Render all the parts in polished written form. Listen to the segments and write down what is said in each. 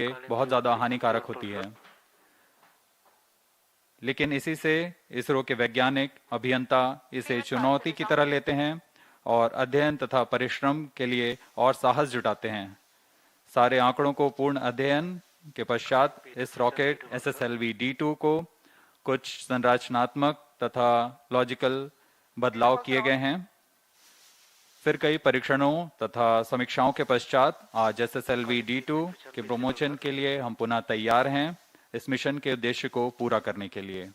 बहुत ज़्यादा हानिकारक होती है। लेकिन इसी से इसरो के वैज्ञानिक अभियंता इसे चुनौती की तरह लेते हैं और अध्ययन तथा परिश्रम के लिए और साहस जुटाते हैं। सारे आंकड़ों को पूर्ण अध्ययन के पश्चात इस रॉकेट SSLV-D2 को कुछ संरचनात्मक तथा लॉजिकल बदलाव किए गए हैं। फिर कई परीक्षणों तथा समीक्षाओं के पश्चात आज SSLV-D2 के प्रमोशन के लिए हम पुनः तैयार हैं इस मिशन के उद्देश्य को पूरा करने के लिए।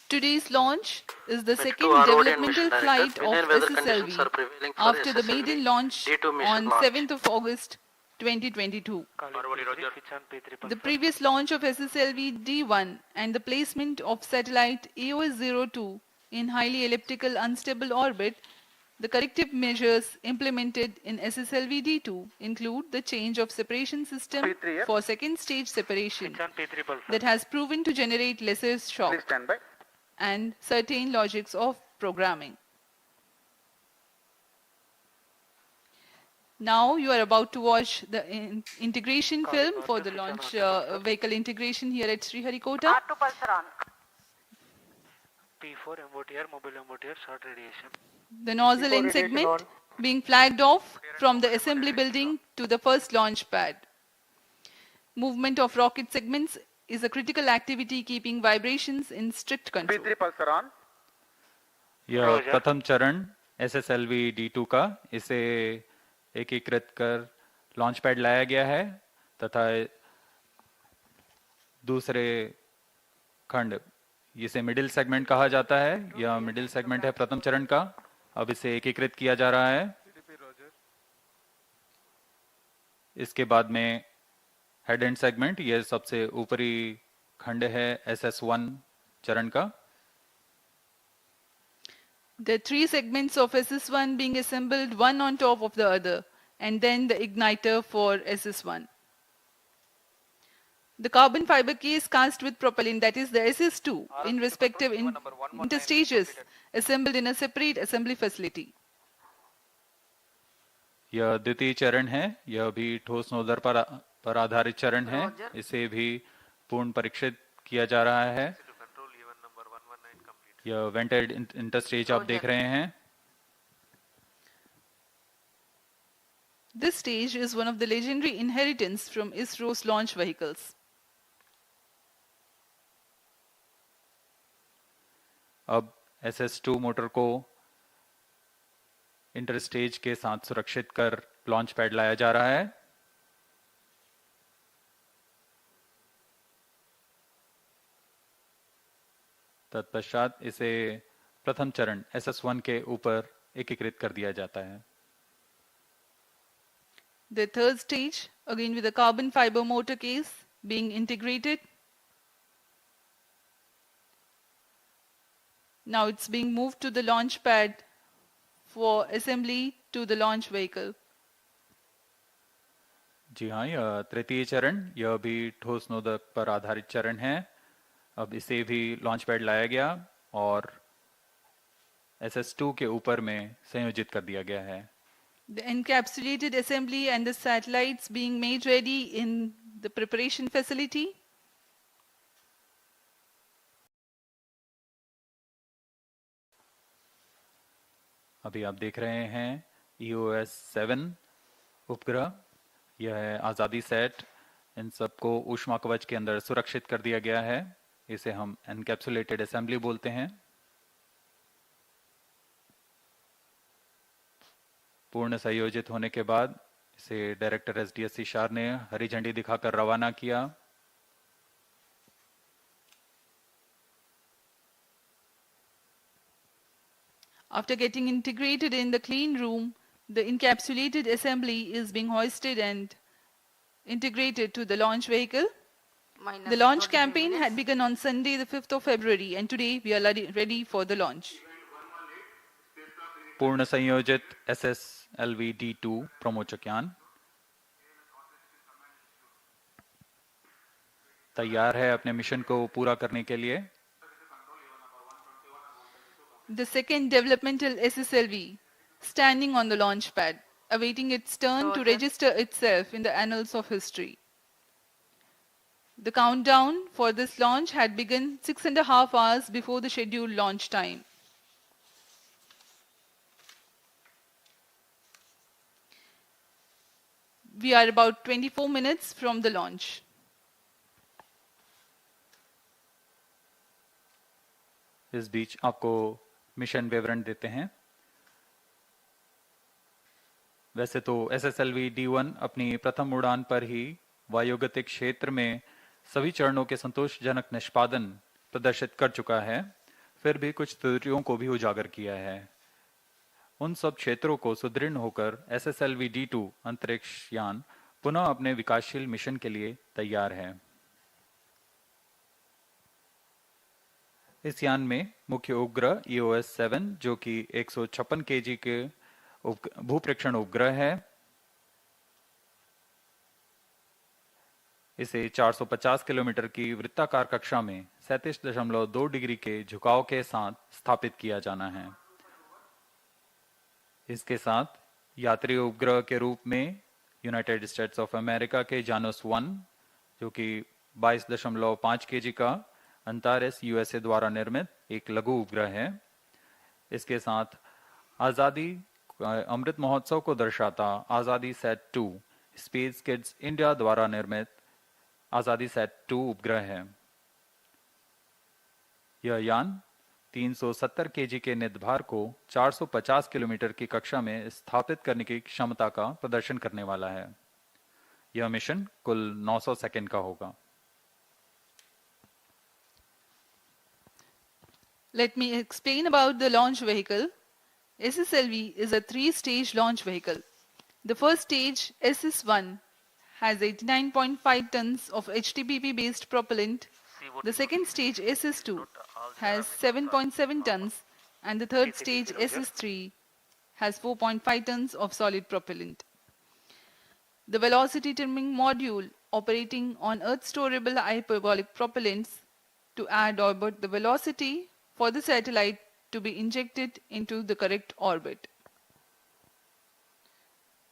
Today's launch is the second developmental flight of SSLV after the maiden launch on 7th of August 2022. The previous launch of SSLV-D1 and the placement of satellite EOS-02 in highly elliptical unstable orbit, the corrective measures implemented in SSLV-D2 include the change of separation system for second stage separation that has proven to generate lesser shock and certain logics of programming. Now you are about to watch the integration film for the launch vehicle integration here at Sriharikota. P4 MOTR, mobile MOTR, short radiation. The nozzle end segment being flagged off from the assembly building to the first launch pad. Movement of rocket segments is a critical activity keeping vibrations in strict control. P3 pulsar on. यह प्रथम चरण SSLV-D2 का इसे एकीकृत कर launch pad लाया गया है तथा दूसरे खंड इसे मिडिल सेगमेंट कहा जाता है। यह मिडिल सेगमेंट है प्रथम चरण का। अब इसे एकीकृत किया जा रहा है। इसके बाद में हेड एंड सेगमेंट, यह सबसे ऊपरी खंड है SS1 चरण का। The three segments of SS1 being assembled one on top of the other, and then the igniter for SS1. The carbon fiber case cast with propellant, that is the SS2, in respective interstages, assembled in a separate assembly facility. यह द्वितीय चरण है। यह भी ठोस nozzle पर आधारित चरण है। इसे भी पूर्ण परीक्षित किया जा रहा है। यह वेंटेड इंटरस्टेज आप देख रहे हैं। This stage is one of the legendary inheritance from ISRO's launch vehicles. अब SS2 मोटर को इंटरस्टेज के साथ सुरक्षित कर लॉन्च पैड लाया जा रहा है। तत्पश्चात इसे प्रथम चरण SS1 के ऊपर एकीकृत कर दिया जाता है। The third stage, again with a carbon fiber motor case being integrated. Now it's being moved to the launch pad for assembly to the launch vehicle. जी हाँ, यह तृतीय चरण, यह भी ठोस नोदक पर आधारित चरण है। अब इसे भी लॉन्च पैड लाया गया और SS2 के ऊपर में संयोजित कर दिया गया है। The encapsulated assembly and the satellites being made ready in the preparation facility. अभी आप देख रहे हैं EOS-7 उपग्रह। यह है आज़ादी सेट। इन सबको ऊष्मा कवच के अंदर सुरक्षित कर दिया गया है। इसे हम एनकैप्सुलेटेड असेंबली बोलते हैं। पूर्ण संयोजित होने के बाद इसे डायरेक्टर SDSC शार ने हरी झंडी दिखाकर रवाना किया। After getting integrated in the clean room, the encapsulated assembly is being hoisted and integrated to the launch vehicle. The launch campaign had begun on Sunday, the 5th of February, and today we are ready for the launch. पूर्ण संयोजित SSLV-D2 प्रमोचकयान तैयार है अपने mission को पूरा करने के लिए। The second developmental SSLV standing on the launch pad. awaiting its turn to register itself in the annals of history. The countdown for this launch had begun 6.5 hours before the scheduled launch time. We are about 24 minutes from the launch. इस बीच आपको mission विवरण देते हैं। वैसे तो SSLV D1 अपनी प्रथम उड़ान पर ही वायुगतिक क्षेत्र में सभी चरणों के संतोषजनक निष्पादन प्रदर्शित कर चुका है, फिर भी कुछ त्रुटियों को भी उजागर किया है। उन सब क्षेत्रों को सुदृढ़ होकर SSLV D2 अंतरिक्ष यान पुनः अपने विकासशील मिशन के लिए तैयार है। इस यान में मुख्य उपग्रह EOS-7 जो कि 156 kg के भूप्रेक्षण उपग्रह है, इसे 450 किलोमीटर की वृत्ताकार कक्षा में 37.2 डिग्री के झुकाव के साथ स्थापित किया जाना है। इसके साथ यात्री उपग्रह के रूप में यूनाइटेड स्टेट्स ऑफ अमेरिका के जानस 1 जो कि 22.5 kg का अंटारेस USA द्वारा निर्मित एक लघु उपग्रह है। इसके साथ आजादी अमृत महोत्सव को दर्शाता आजादी सेट 2 स्पेस किड्स इंडिया द्वारा निर्मित आजादी सेट 2 उपग्रह है। यह यान 370 kg के निधभार को 450 किलोमीटर की कक्षा में स्थापित करने की क्षमता का प्रदर्शन करने वाला है। यह मिशन कुल 900 सेकंड का होगा। Let me explain about the launch vehicle. SSLV is a 3-stage launch vehicle. The first stage, SS1, has 89.5 tons of HTPP-based propellant. The second stage, SS2, has 7.7 tons, and the third stage, SS3, has 4.5 tons of solid propellant. The velocity trimming module operating on Earth-storable hyperbolic propellants to add orbit the velocity for the satellite to be injected into the correct orbit.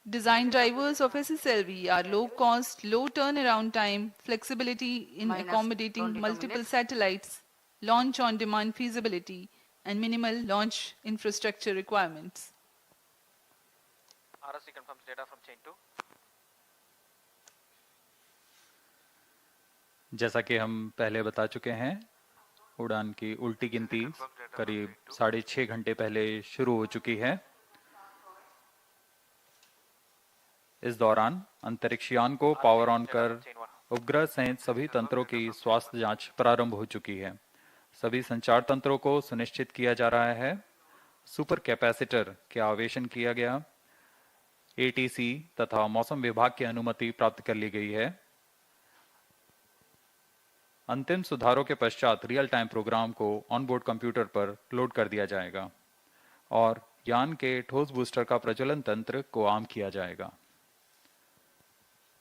Design drivers of SSLV are low cost, low turnaround time, flexibility in accommodating multiple satellites, launch on demand feasibility, and minimal launch infrastructure requirements. RSC confirms data from chain 2. जैसा कि हम पहले बता चुके हैं, उड़ान की उल्टी गिनती करीब 6.5 घंटे पहले शुरू हो चुकी है। इस दौरान अंतरिक्ष यान को पावर ऑन कर उपग्रह सहित सभी तंत्रों की स्वास्थ्य जांच प्रारंभ हो चुकी है। सभी संचार तंत्रों को सुनिश्चित किया जा रहा है। सुपर कैपेसिटर के आवेशन किया गया। ATC तथा मौसम विभाग की अनुमति प्राप्त कर ली गई है। अंतिम सुधारों के पश्चात रियल टाइम प्रोग्राम को ऑनबोर्ड कंप्यूटर पर लोड कर दिया जाएगा और यान के ठोस बूस्टर का प्रज्वलन तंत्र को आम किया जाएगा।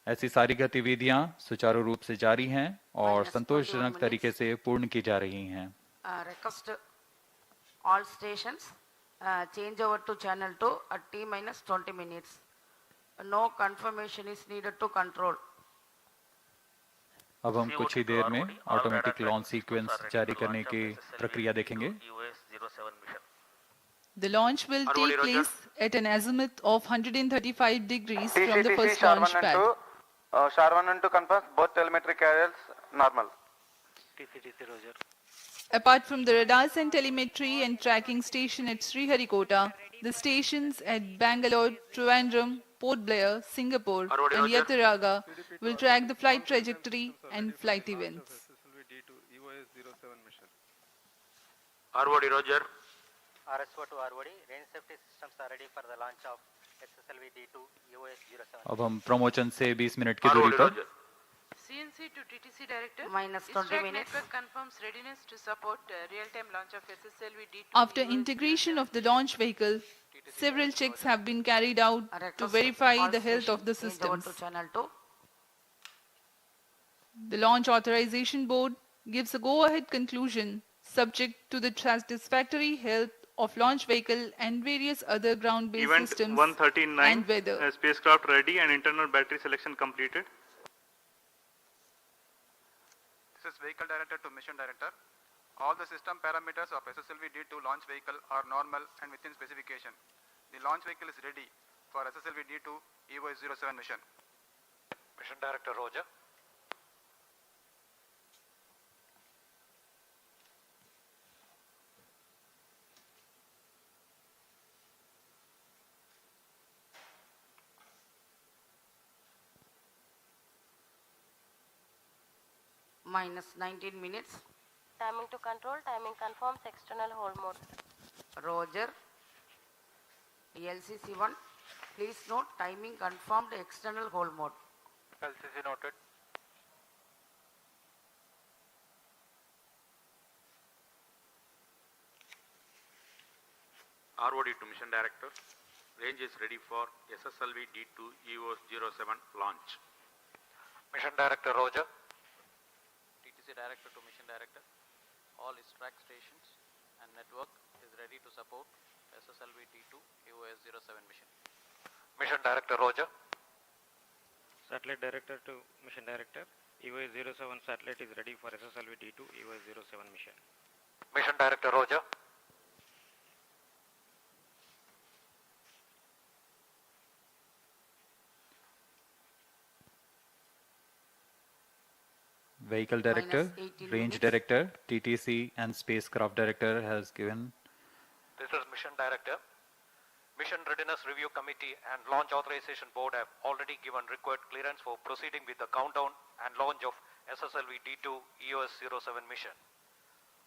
ऐसी सारी गतिविधियां सुचारू रूप से जारी हैं और संतोषजनक तरीके से पूर्ण की जा रही हैं। Request all stations change over to channel 2 at T-20 minutes. No confirmation is needed to control. अब हम कुछ ही देर में ऑटोमेटिक लॉन्च सीक्वेंस जारी करने की प्रक्रिया देखेंगे। The launch will take place at an azimuth of 135 degrees from the first launch pad. Char112 confirms both telemetry carriers normal. TCTC Roger. Apart from the radars and telemetry and tracking station at Sriharikota, the stations at Bangalore, Trivandrum, Port Blair, Singapore, and Yataraga will track the flight trajectory and flight events. ROD Roger. RSO to ROD, range safety systems are ready for the launch of SSLV D2 EOS-07. अब हम प्रमोचन से 20 minute की दूरी पर CNC to TTC Director. Minus 20 minutes. Network confirms readiness to support real-time launch of SSLV D2. After integration of the launch vehicle, several checks have been carried out to verify the health of the Change over systems. to channel 2. The Launch Authorization Board gives a go-ahead conclusion subject to the satisfactory health of launch vehicle and various other ground-based Event systems 139, and weather. spacecraft ready and internal battery selection completed. This is Vehicle Director to Mission Director. All the system parameters of SSLV D2 launch vehicle are normal and within specification. The launch vehicle is ready for SSLV D2 EOS-07 mission. Mission Director Roger. Minus 19 minutes. Timing to control, timing confirms external hold mode. Roger. LCC1, please note timing confirmed external hold mode. LCC noted. ROD to Mission Director. Range is ready for SSLV D2 EOS-07 launch. Mission Director Roger. TTC Director to Mission Director. All track stations and network is ready to support SSLV D2 EOS-07 mission. Mission Director Roger. Satellite Director to Mission Director. EOS-07 satellite is ready for SSLV D2 EOS-07 mission. Mission Director Roger. Vehicle Director, Minus 18 Range minutes. Director, TTC and Spacecraft Director has given. This is Mission Director. Mission Readiness Review Committee and Launch Authorization Board have already given required clearance for proceeding with the countdown and launch of SSLV D2 EOS-07 mission.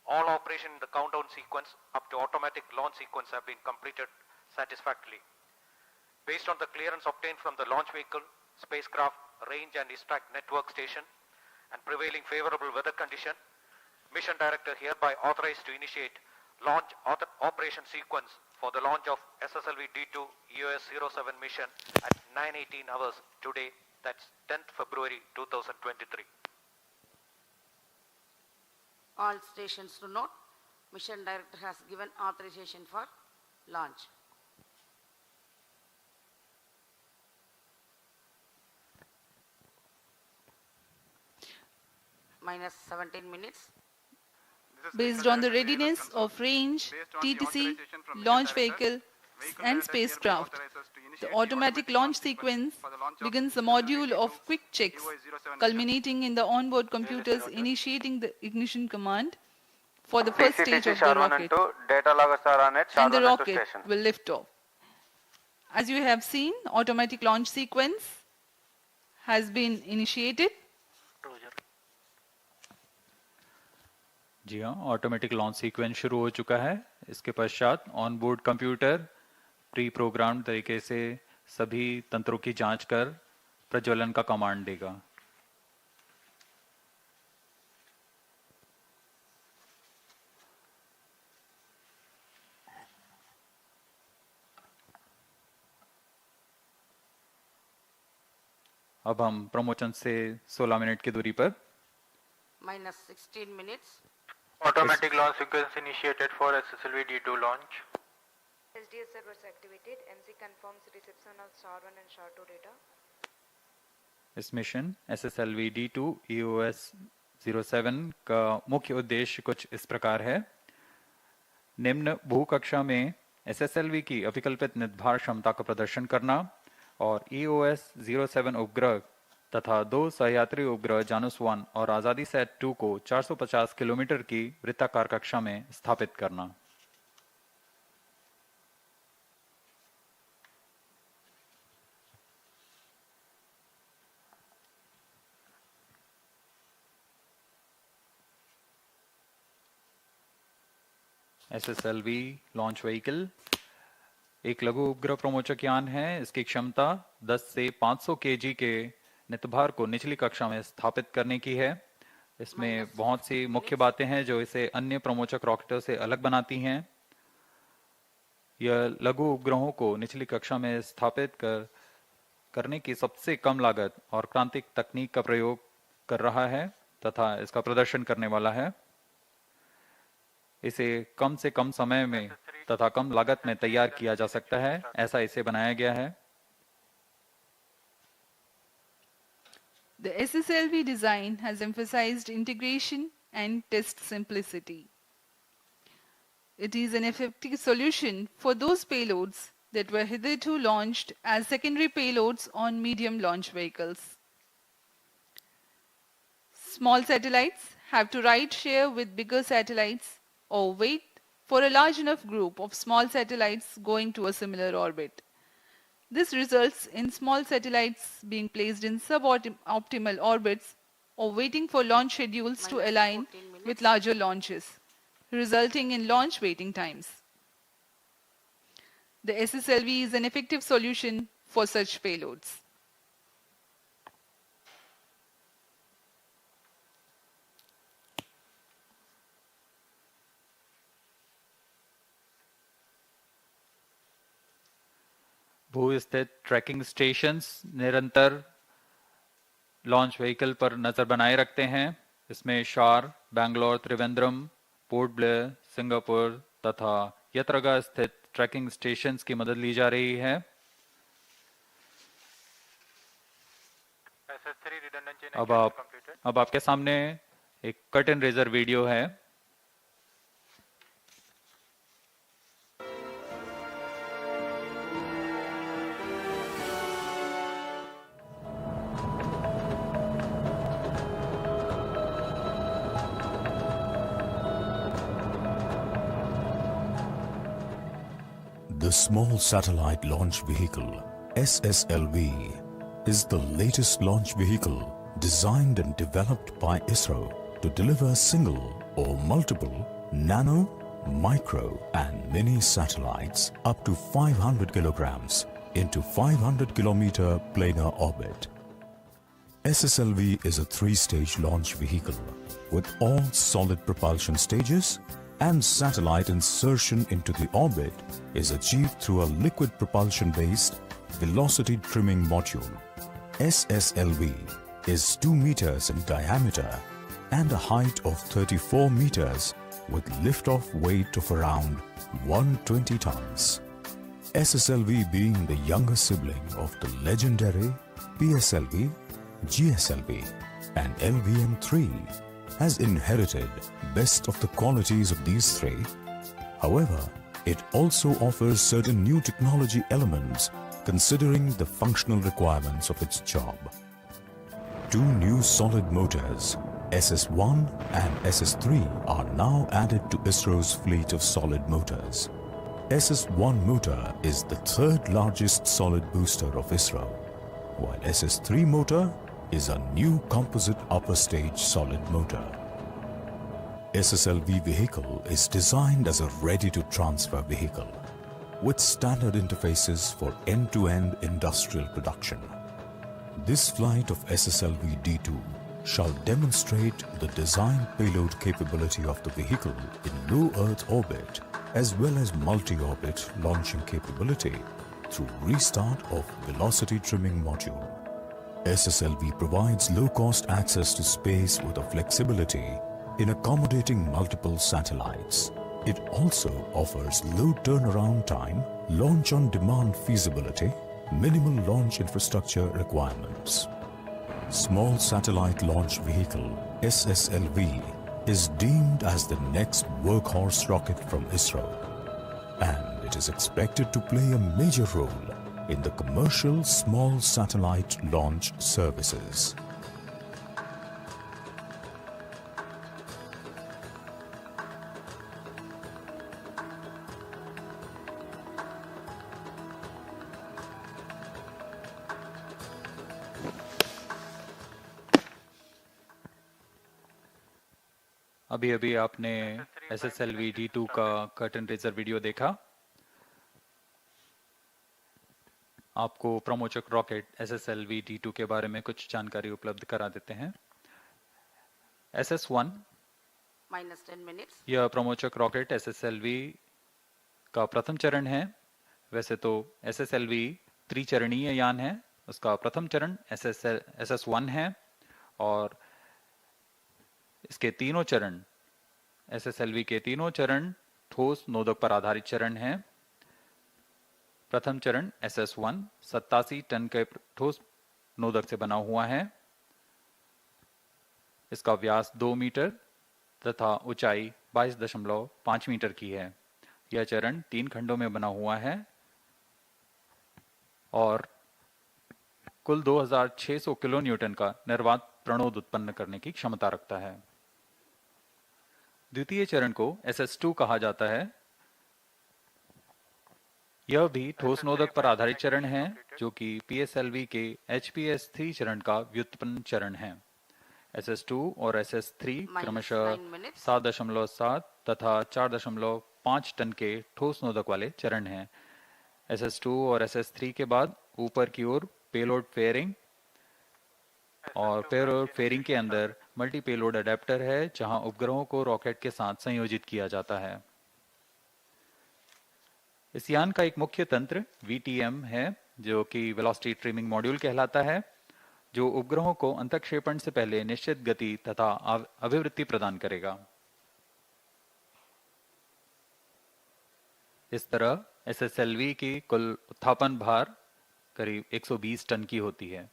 All operation in the countdown sequence up to automatic launch sequence have been completed satisfactorily. Based on the clearance obtained from the launch vehicle, spacecraft, range and ISTRAC network station and prevailing favorable weather condition, Mission Director hereby authorized to initiate launch operation sequence for the launch of SSLV D2 EOS-07 mission at 9:18 hours today, that's 10th February 2023. All stations to note, Mission Director has given authorization for launch. Minus 17 minutes. This is Based Vehicle on the Director readiness concern. of range, Based on the TTC, authorization from Mission launch Director, vehicle Vehicle and Director hereby spacecraft, authorizes to the initiate automatic launch sequence for the launch of begins the SSLV module D2 of quick checks, EOS-07 mission. culminating in the onboard computers initiating the ignition command for the first stage of the rocket, data loggers are on it, and the rocket will lift off. As you have seen, automatic launch sequence has been initiated. Roger. जी हाँ, automatic launch sequence शुरू हो चुका है। इसके पश्चात on board computer pre program तरीके से सभी तंत्रों की जांच कर प्रज्वलन का कमांड देगा। अब हम प्रमोशन से 16 मिनट की दूरी पर Minus 16 minutes. Automatic launch sequence initiated for SSLV D2 launch. SDS servers activated. MC confirms reception of SHAR-1 and SHAR-2 data. इस मिशन SSLV D2 EOS-07 का मुख्य उद्देश्य कुछ इस प्रकार है। निम्न भूकक्षा में SSLV की अभिकल्पित निर्धार क्षमता का प्रदर्शन करना और EOS-07 उपग्रह तथा 2 सहयात्री उपग्रह जानूस 1 और आजादी सेट 2 को 450 किलोमीटर की वृत्ताकार कक्षा में स्थापित करना। SSLV लॉन्च व्हीकल एक लघु उपग्रह प्रमोचक यान है। इसकी क्षमता 10 से 500 केजी के नितभार को निचली कक्षा में स्थापित करने की है। इसमें बहुत सी मुख्य बातें हैं जो इसे अन्य प्रमोचक रॉकेटों से अलग बनाती हैं। यह लघु उपग्रहों को निचली कक्षा में स्थापित करने की सबसे कम लागत और क्रांतिक तकनीक का प्रयोग कर रहा है तथा इसका प्रदर्शन करने वाला है। इसे कम से कम समय में तथा कम लागत में तैयार किया जा सकता है, ऐसा इसे बनाया गया है। The SSLV design has emphasized integration and test simplicity. It is an effective solution for those payloads that were hitherto launched as secondary payloads on medium launch vehicles. Small satellites have to ride share with bigger satellites or wait for a large enough group of small satellites going to a similar orbit. This results in small satellites being placed in suboptimal orbits or waiting for launch schedules to align with larger launches, resulting in launch waiting times. The SSLV is an effective solution for such payloads. भू स्थित trekking stations निरंतर launch vehicle पर नजर बनाए रखते हैं। इसमें शार, Bangalore, Trivandrum, port Blair, Singapore तथा यत्रगा स्थित ट्रैकिंग स्टेशंस की मदद ली जा रही है। अब आपके सामने एक कट एंड रेजर वीडियो है। The Small Satellite Launch Vehicle, SSLV, is the latest launch vehicle designed and developed by ISRO to deliver single or multiple nano, micro and mini satellites up to 500 kilograms into 500 kilometer planar orbit. SSLV is a three-stage launch vehicle with all solid propulsion stages, and satellite insertion into the orbit is achieved through a liquid propulsion-based velocity trimming module. SSLV is 2 meters in diameter and a height of 34 meters with lift-off weight of around 120 tons. SSLV being the younger sibling of the legendary PSLV, GSLV and LVM-3 has inherited best of the qualities of these three. However, it also offers certain new technology elements considering the functional requirements of its job. 2 new solid motors, SS1 and SS3, are now added to ISRO's fleet of solid motors. SS1 motor is the third largest solid booster of ISRO, while SS3 motor is a new composite upper stage solid motor. SSLV vehicle is designed as a ready-to-transfer vehicle with standard interfaces for end-to-end industrial production. This flight of SSLV D2 shall demonstrate the design payload capability of the vehicle in low Earth orbit as well as multi-orbit launching capability through restart of velocity trimming module. SSLV provides low-cost access to space with a flexibility in accommodating multiple satellites. It also offers low turnaround time, launch-on-demand feasibility, minimal launch infrastructure requirements. Small Satellite Launch Vehicle, SSLV, is deemed as the next workhorse rocket from ISRO, and it is expected to play a major role in the commercial small satellite launch services. अभी अभी आपने SSLV D2 का curtain raiser video देखा। आपको प्रमोचक rocket SSLV D2 के बारे में कुछ जानकारी उपलब्ध करा देते हैं। SS1 -10 minutes. यह प्रमोचक रॉकेट SSLV का प्रथम चरण है। वैसे तो SSLV त्रिचरणीय यान है। उसका प्रथम चरण SS1 है और इसके तीनों चरण SSLV के तीनों चरण ठोस नोदक पर आधारित चरण है। प्रथम चरण SS1 87 टन के ठोस नोदक से बना हुआ है। इसका व्यास 2 मीटर तथा ऊंचाई 22.5 मीटर की है। यह चरण 3 खंडों में बना हुआ है और कुल 2600 किलो न्यूटन का निर्वात प्रणोद उत्पन्न करने की क्षमता रखता है। द्वितीय चरण को SS2 कहा जाता है। यह भी ठोस नोदक पर आधारित चरण है जो कि PSLV के HPS3 चरण का व्युत्पन्न चरण है। SS2 और SS3 क्रमशः 7.7 तथा 4.5 टन के ठोस नोदक वाले चरण हैं। SS2 और SS3 के बाद ऊपर की ओर पेलोड फेयरिंग और पेलोड फेयरिंग के अंदर मल्टी पेलोड अडेप्टर है जहां उपग्रहों को रॉकेट के साथ संयोजित किया जाता है। इस यान का एक मुख्य तंत्र VTM है जो कि वेलोसिटी ट्रिमिंग मॉड्यूल कहलाता है, जो उपग्रहों को अंतःक्षेपण से पहले निश्चित गति तथा अभिवृत्ति प्रदान करेगा। इस तरह SSLV की कुल उत्थापन भार करीब 120 टन की होती है।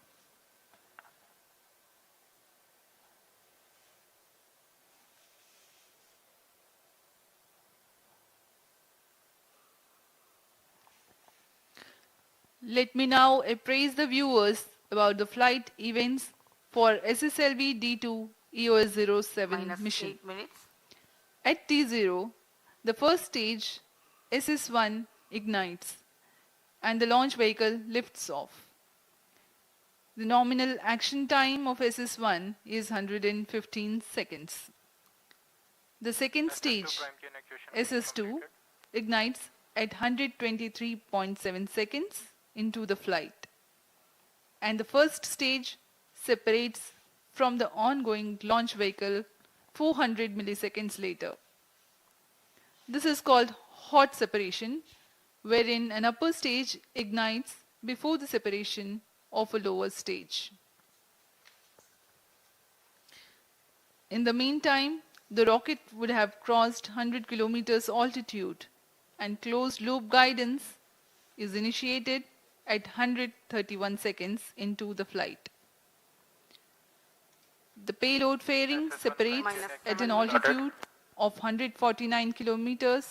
Let me now appraise the viewers about the flight events for SSLV D2 EOS-07 mission. 8 minutes. At T0, the first stage SS1 ignites and the launch vehicle lifts off. The nominal action time of SS1 is 115 seconds. The second stage SS2 ignites at 123.7 seconds into the flight, and the first stage separates from the ongoing launch vehicle 400 milliseconds later. This is called hot separation, wherein an upper stage ignites before the separation of a lower stage. In the meantime, the rocket would have crossed 100 kilometers altitude, and closed loop guidance is initiated at 131 seconds into the flight. The payload fairing separates at an altitude of 149 kilometers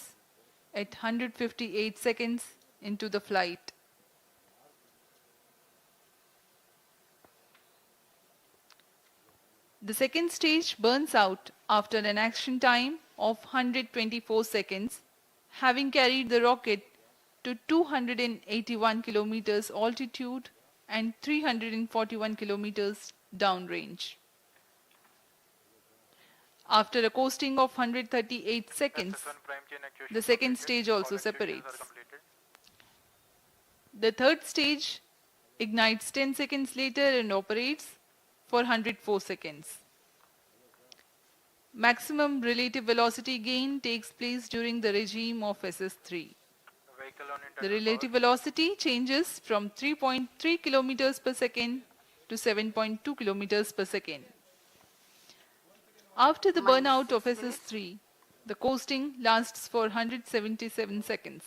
at 158 seconds into the flight. The second stage burns out after an action time of 124 seconds, having carried the rocket to 281 kilometers altitude and 341 kilometers downrange. After a coasting of 138 seconds, the second stage also separates. The third stage ignites 10 seconds later and operates for 104 seconds. Maximum relative velocity gain takes place during the regime of SS3. The relative velocity changes from 3.3 kilometers per second to 7.2 kilometers per second. After the burnout of SS3, the coasting lasts for 177 seconds.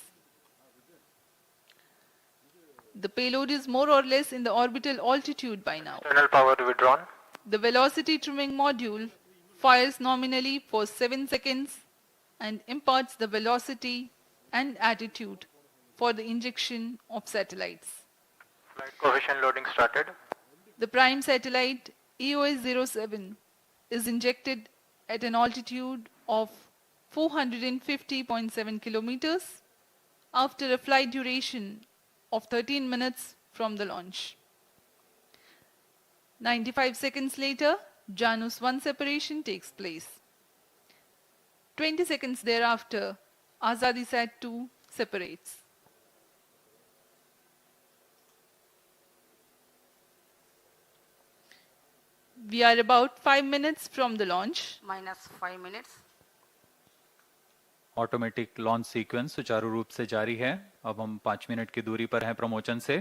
The payload is more or less in the orbital altitude by now. External power withdrawn. The velocity trimming module fires nominally for 7 seconds and imparts the velocity and attitude for the injection of satellites. Flight coefficient loading started. The prime satellite EOS-07 is injected at an altitude of 450.7 kilometers after a flight duration of 13 minutes from the launch. 95 seconds later, Janus 1 separation takes place. 20 seconds thereafter, Azadisat 2 separates. We are about 5 minutes from the launch. Minus 5 minutes. Automatic launch sequence सुचारू रूप से जारी है। अब हम 5 minute की दूरी पर हैं प्रमोचन से।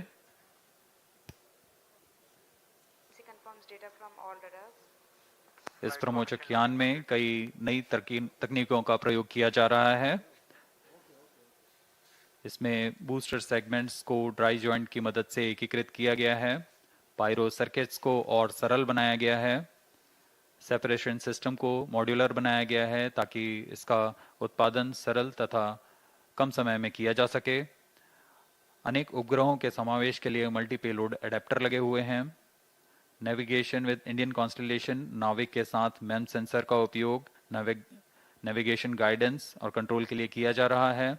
confirms data from all radars. इस प्रमोचक यान में कई नई तकनीकों का प्रयोग किया जा रहा है। इसमें बूस्टर सेगमेंट्स को ड्राई जॉइंट की मदद से एकीकृत किया गया है, पायरो सर्किट्स को और सरल बनाया गया है, सेपरेशन सिस्टम को मॉड्यूलर बनाया गया है ताकि इसका उत्पादन सरल तथा कम समय में किया जा सके। अनेक उपग्रहों के समावेश के लिए मल्टी पेलोड एडेप्टर लगे हुए हैं। नेविगेशन विद इंडियन कॉन्स्टलेशन नाविक के साथ मैम सेंसर का उपयोग नेविगेशन गाइडेंस और कंट्रोल के लिए किया जा रहा है।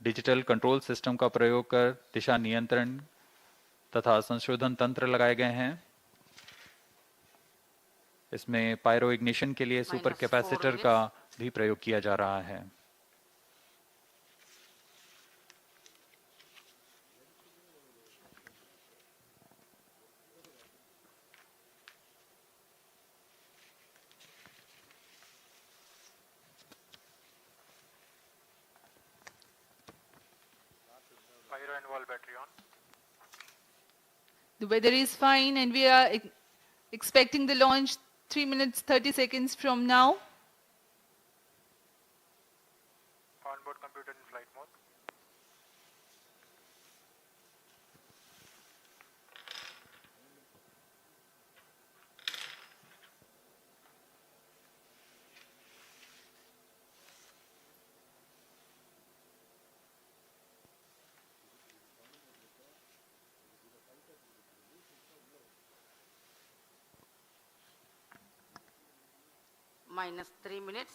डिजिटल कंट्रोल सिस्टम का प्रयोग कर दिशा नियंत्रण तथा संशोधन तंत्र लगाए गए हैं। इसमें पायरो इग्निशन के लिए सुपर कैपेसिटर का भी प्रयोग किया जा रहा है। Pyro and wall battery on. The weather is fine and we are expecting the launch 3 minutes 30 seconds from now. Onboard computer in flight mode. Minus 3 minutes.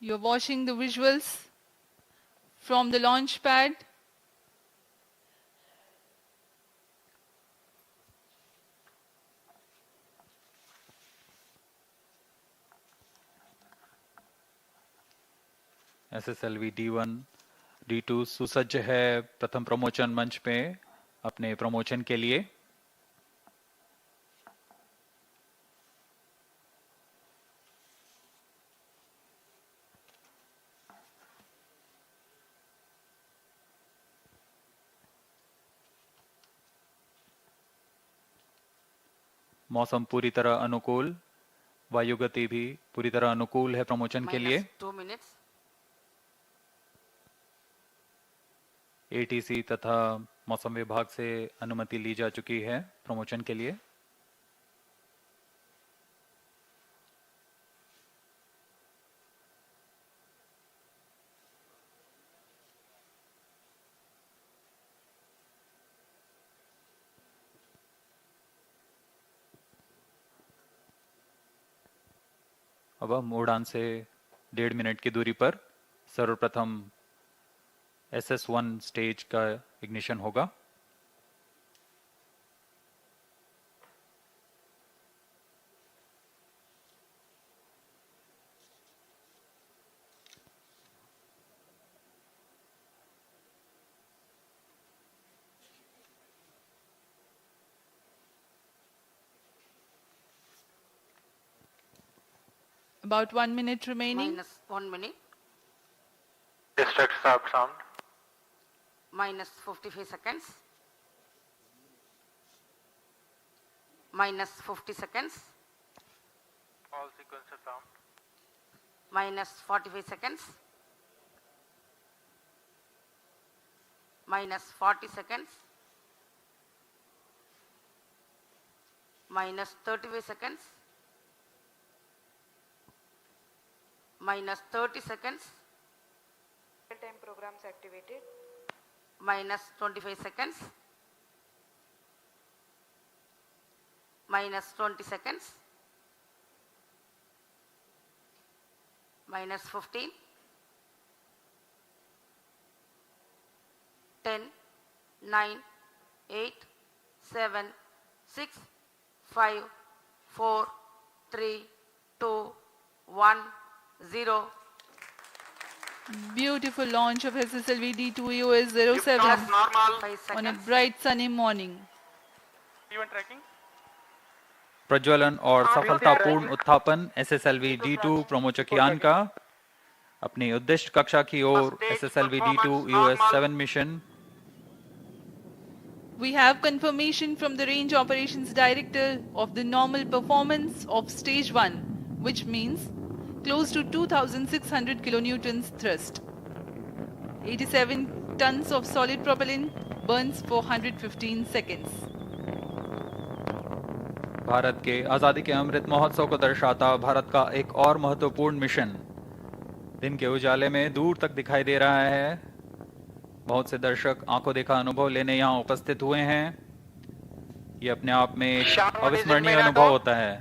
You're watching the visuals from the launch pad. SSLV D1 D2 सुसज्ज है प्रथम promotion मंच पे अपने promotion के लिए। मौसम पूरी तरह अनुकूल, वायु गति भी पूरी तरह अनुकूल है प्रमोशन के लिए। Minus 2 minutes. ATC तथा मौसम विभाग से अनुमति ली जा चुकी है प्रमोशन के लिए। अब हम उड़ान से 1.5 मिनट की दूरी पर सर्वप्रथम SS1 स्टेज का इग्निशन होगा। About 1 minute remaining. Minus 1 minute. Distract sound. Minus 55 seconds. Minus 50 seconds. All sequences sound. Minus 45 seconds. Minus 40 seconds. Minus 35 seconds. Minus 30 seconds. Real-time programs activated. Minus 25 seconds. Minus 20 seconds. Minus 15. 10, 9, 8, 7, 6, 5, 4, 3, 2, 1, 0. Beautiful launch of SSLV D2 EOS 07 on a bright sunny morning. Event tracking. प्रज्वलन और सफलतापूर्ण उत्थापन SSLV D2 प्रमोचक यान का अपनी उद्दिष्ट कक्षा की ओर SSLV D2 EOS 7 mission We have confirmation from the Range Operations Director of the normal performance of Stage 1, which means close to 2600 kilonewtons thrust. 87 tons of solid propellant burns for 115 seconds. Bharat के आजादी के अमृत महोत्सव को दर्शाता भारत का एक और महत्वपूर्ण mission दिन के उजाले में दूर तक दिखाई दे रहा है। बहुत से दर्शक आंखों देखा अनुभव लेने यहाँ उपस्थित हुए हैं। ये अपने आप में एक अविस्मरणीय अनुभव होता है।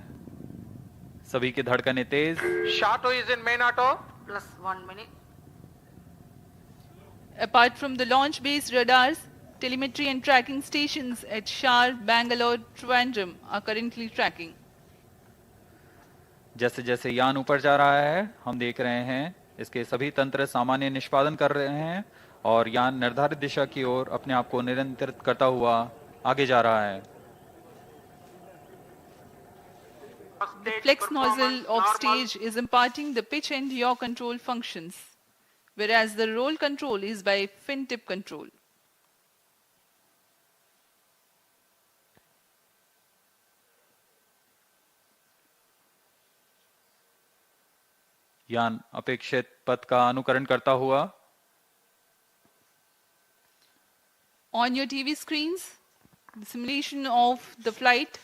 सभी की धड़कनें तेज। Shato is in main auto. Plus 1 minute. Apart from the launch-based radars, telemetry and tracking stations at Shar, Bangalore, Trivandrum are currently tracking. जैसे जैसे यान ऊपर जा रहा है, हम देख रहे हैं इसके सभी तंत्र सामान्य निष्पादन कर रहे हैं और यान निर्धारित दिशा की ओर अपने आप को नियंत्रित करता हुआ आगे जा रहा है। The flex nozzle of stage is imparting the pitch and yaw control functions, whereas the roll control is by fin tip control. यान अपेक्षित पथ का अनुकरण करता हुआ On your TV screens, the simulation of the flight,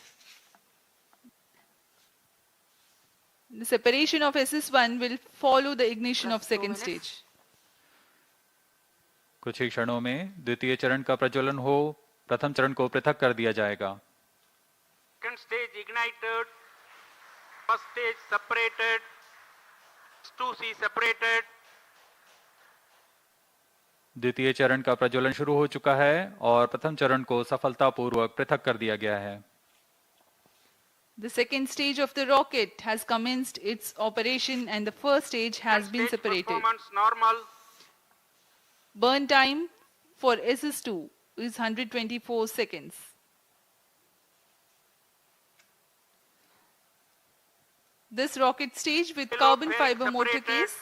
the separation of SS1 will follow the ignition of second stage. कुछ ही क्षणों में द्वितीय चरण का प्रज्वलन हो, प्रथम चरण को पृथक कर दिया जाएगा। Second stage ignited, first stage separated, 2C separated. द्वितीय चरण का प्रज्वलन शुरू हो चुका है और प्रथम चरण को सफलतापूर्वक पृथक कर दिया गया है। The second stage of the rocket has commenced its operation and the first stage has been separated. Performance normal. Burn time for SS2 is 124 seconds. This rocket stage with carbon fiber motor case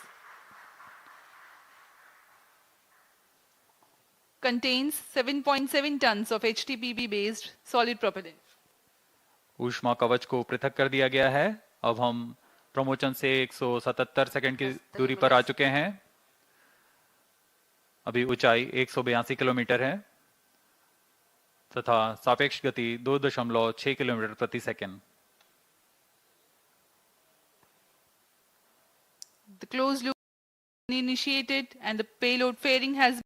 contains 7.7 tons of HTPB based solid propellant. ऊष्मा कवच को पृथक कर दिया गया है। अब हम प्रमोचन से 177 सेकंड की दूरी पर आ चुके हैं। अभी ऊंचाई 182 किलोमीटर है तथा सापेक्ष गति 2.6 किलोमीटर प्रति second. The closed loop initiated and the payload fairing has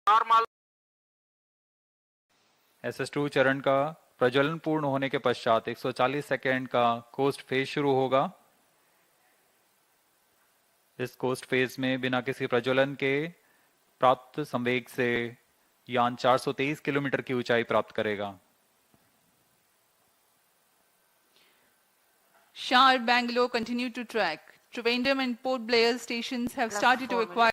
Normal. SS2 चरण का प्रज्वलन पूर्ण होने के पश्चात 140 सेकेंड का कोस्ट फेज शुरू होगा। इस कोस्ट फेज में बिना किसी प्रज्वलन के प्राप्त संवेग से यान 423 किलोमीटर की ऊंचाई प्राप्त करेगा। Shar, Bangalore continue to track. Trivandrum and Port Blair stations have started to acquire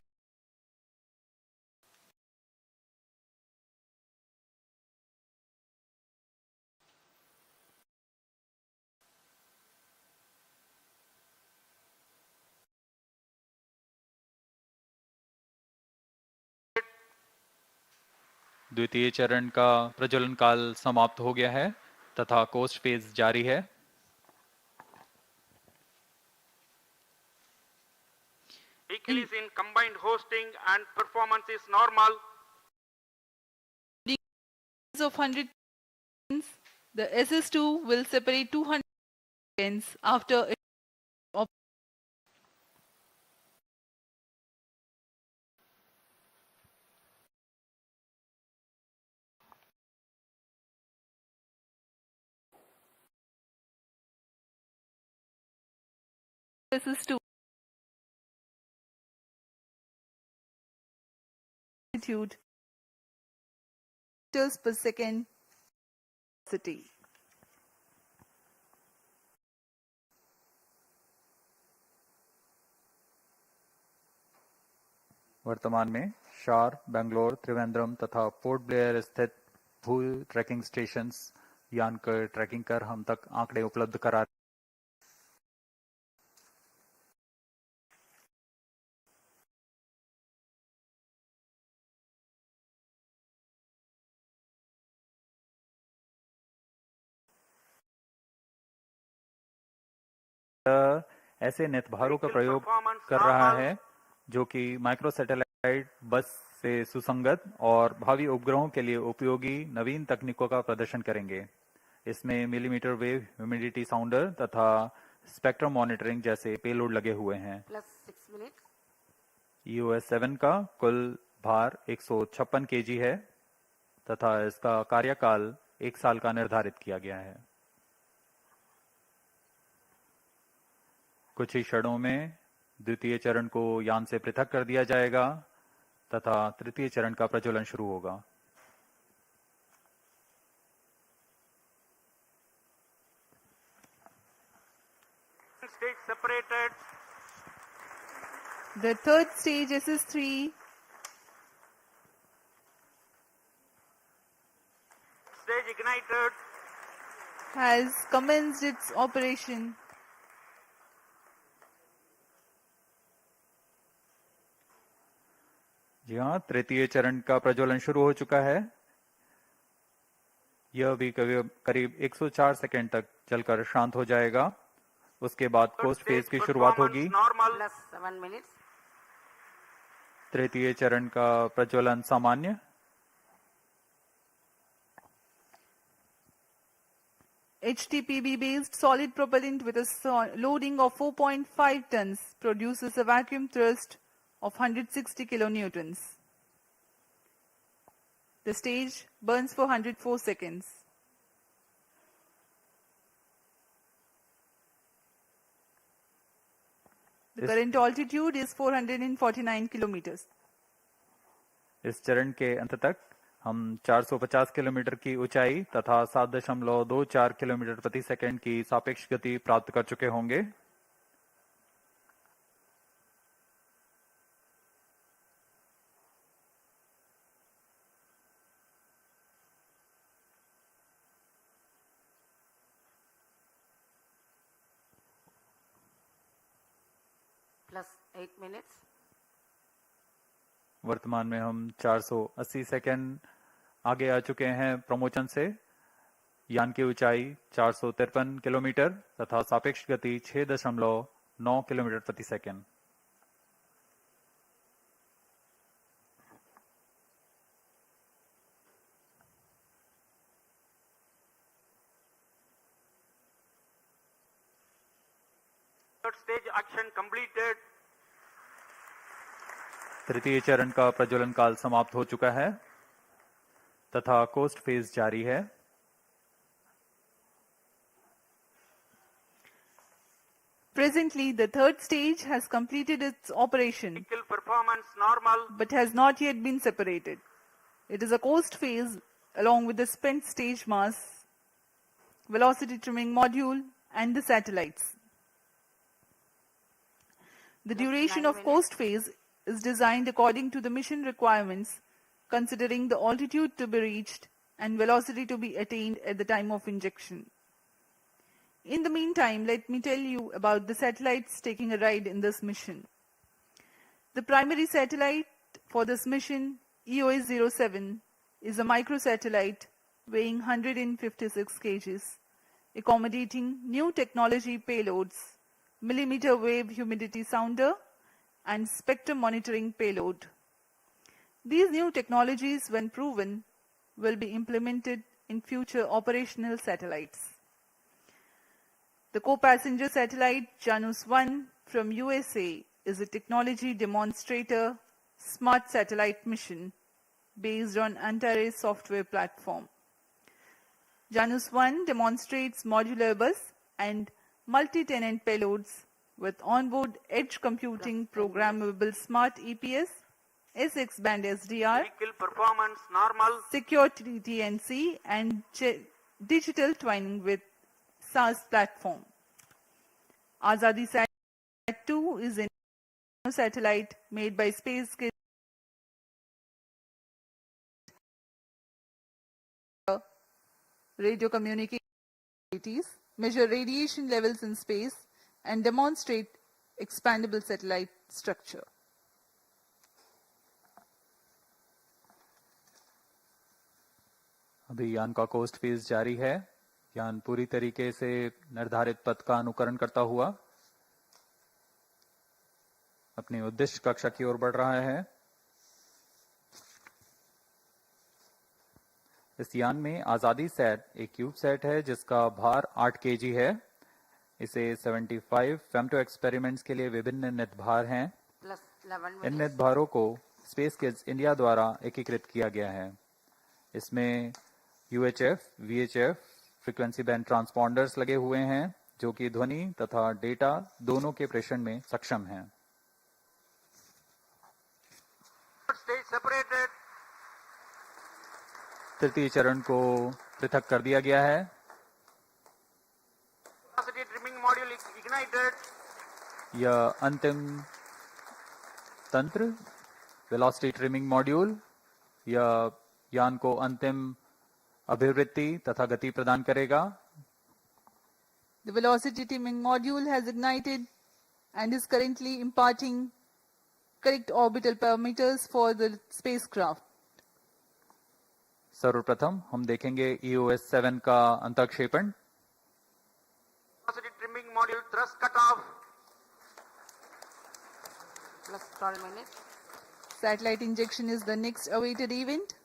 द्वितीय चरण का प्रज्वलन काल समाप्त हो गया है तथा कोस्ट फेज जारी है। Vehicle is in combined hosting and performance is normal. of 100 seconds, the SS2 will separate 200 seconds after it SS2 altitude meters per second city. वर्तमान में शार, बेंगलोर, त्रिवेंद्रम तथा पोर्ट ब्लेयर स्थित भू ट्रैकिंग स्टेशंस यान कर ट्रैकिंग कर हम तक आंकड़े उपलब्ध करा ऐसे नेतभारों का प्रयोग कर रहा है जो कि माइक्रो सैटेलाइट बस से सुसंगत और भावी उपग्रहों के लिए उपयोगी नवीन तकनीकों का प्रदर्शन करेंगे। इसमें मिलीमीटर वेव ह्यूमिडिटी साउंडर तथा स्पेक्ट्रम मॉनिटरिंग जैसे पेलोड लगे हुए हैं। +6 minutes. EOS 7 का कुल भार 156 kg है तथा इसका कार्यकाल 1 साल का निर्धारित किया गया है। कुछ ही क्षणों में द्वितीय चरण को यान से पृथक कर दिया जाएगा तथा तृतीय चरण का प्रज्वलन शुरू होगा। Stage separated. The third stage SS3 Stage ignited. has commenced its operation. जी हाँ, तृतीय चरण का प्रज्वलन शुरू हो चुका है। यह भी करीब 104 सेकंड तक चलकर शांत हो जाएगा। उसके बाद कोस्ट फेज की शुरुआत होगी। +7 minutes. तृतीय चरण का प्रज्वलन सामान्य। HTPB based solid propellant with a loading of 4.5 tons produces a vacuum thrust of 160 kilonewtons. The stage burns for 104 seconds. The current altitude is 449 kilometers. इस चरण के अंत तक हम 450 किलोमीटर की ऊंचाई तथा 7.24 किलोमीटर प्रति सेकंड की सापेक्ष गति प्राप्त कर चुके होंगे। +8 minutes. वर्तमान में हम 480 सेकंड आगे आ चुके हैं प्रमोशन से। यान की ऊंचाई 453 किलोमीटर तथा सापेक्ष गति 6.9 किलोमीटर प्रति second. Third stage action completed. तृतीय चरण का प्रज्वलन काल समाप्त हो चुका है तथा कोस्ट फेज जारी है। Presently, the third stage has completed its operation, Vehicle performance normal. but has not yet been separated. It is a coast phase along with the spent stage mass, velocity trimming module, and the satellites. The duration of coast phase is designed according to the mission requirements, considering the altitude to be reached and velocity to be attained at the time of injection. In the meantime, let me tell you about the satellites taking a ride in this mission. The primary satellite for this mission, EOS-07, is a microsatellite weighing 156 kg, accommodating new technology payloads, millimeter wave humidity sounder, and spectrum monitoring payload. These new technologies, when proven, will be implemented in future operational satellites. The co-passenger satellite Janus-1 from USA is a technology demonstrator smart satellite mission based on Antares software platform. Janus-1 demonstrates modular bus and multi-tenant payloads with onboard edge computing programmable smart EPS, SX band SDR, Vehicle performance normal. secure TNC, and digital twinning with SaaS platform. Azadi Sat 2 is a satellite made by SpaceX radio communications, measure radiation levels in space, and demonstrate expandable satellite structure. अभी यान का coast phase जारी है। यान पूरी तरीके से निर्धारित पथ का अनुकरण करता हुआ अपनी उद्दिष्ट कक्षा की ओर बढ़ रहा है। इस यान में आजादी सेट एक क्यूब सेट है जिसका भार 8 केजी है। इसे 75 फेम्टो एक्सपेरिमेंट्स के लिए विभिन्न नितभार हैं। plus 11 इन minutes. नितभारों को स्पेस किड्स इंडिया द्वारा एकीकृत किया गया है। इसमें UHF, VHF फ्रीक्वेंसी बैंड ट्रांसपॉन्डर्स लगे हुए हैं जो कि ध्वनि तथा डेटा दोनों के प्रेषण में सक्षम हैं। Stage separated. तृतीय चरण को पृथक कर दिया गया है। Velocity trimming module ignited. यह अंतिम तंत्र वेलोसिटी ट्रिमिंग मॉड्यूल यह यान को अंतिम अभिवृत्ति तथा गति प्रदान करेगा। The velocity trimming module has ignited and is currently imparting correct orbital parameters for the spacecraft. सर्वप्रथम हम देखेंगे EOS 7 का अंतःक्षेपण। Velocity trimming module thrust cutoff. Plus 12 minutes. Satellite injection is the next awaited event.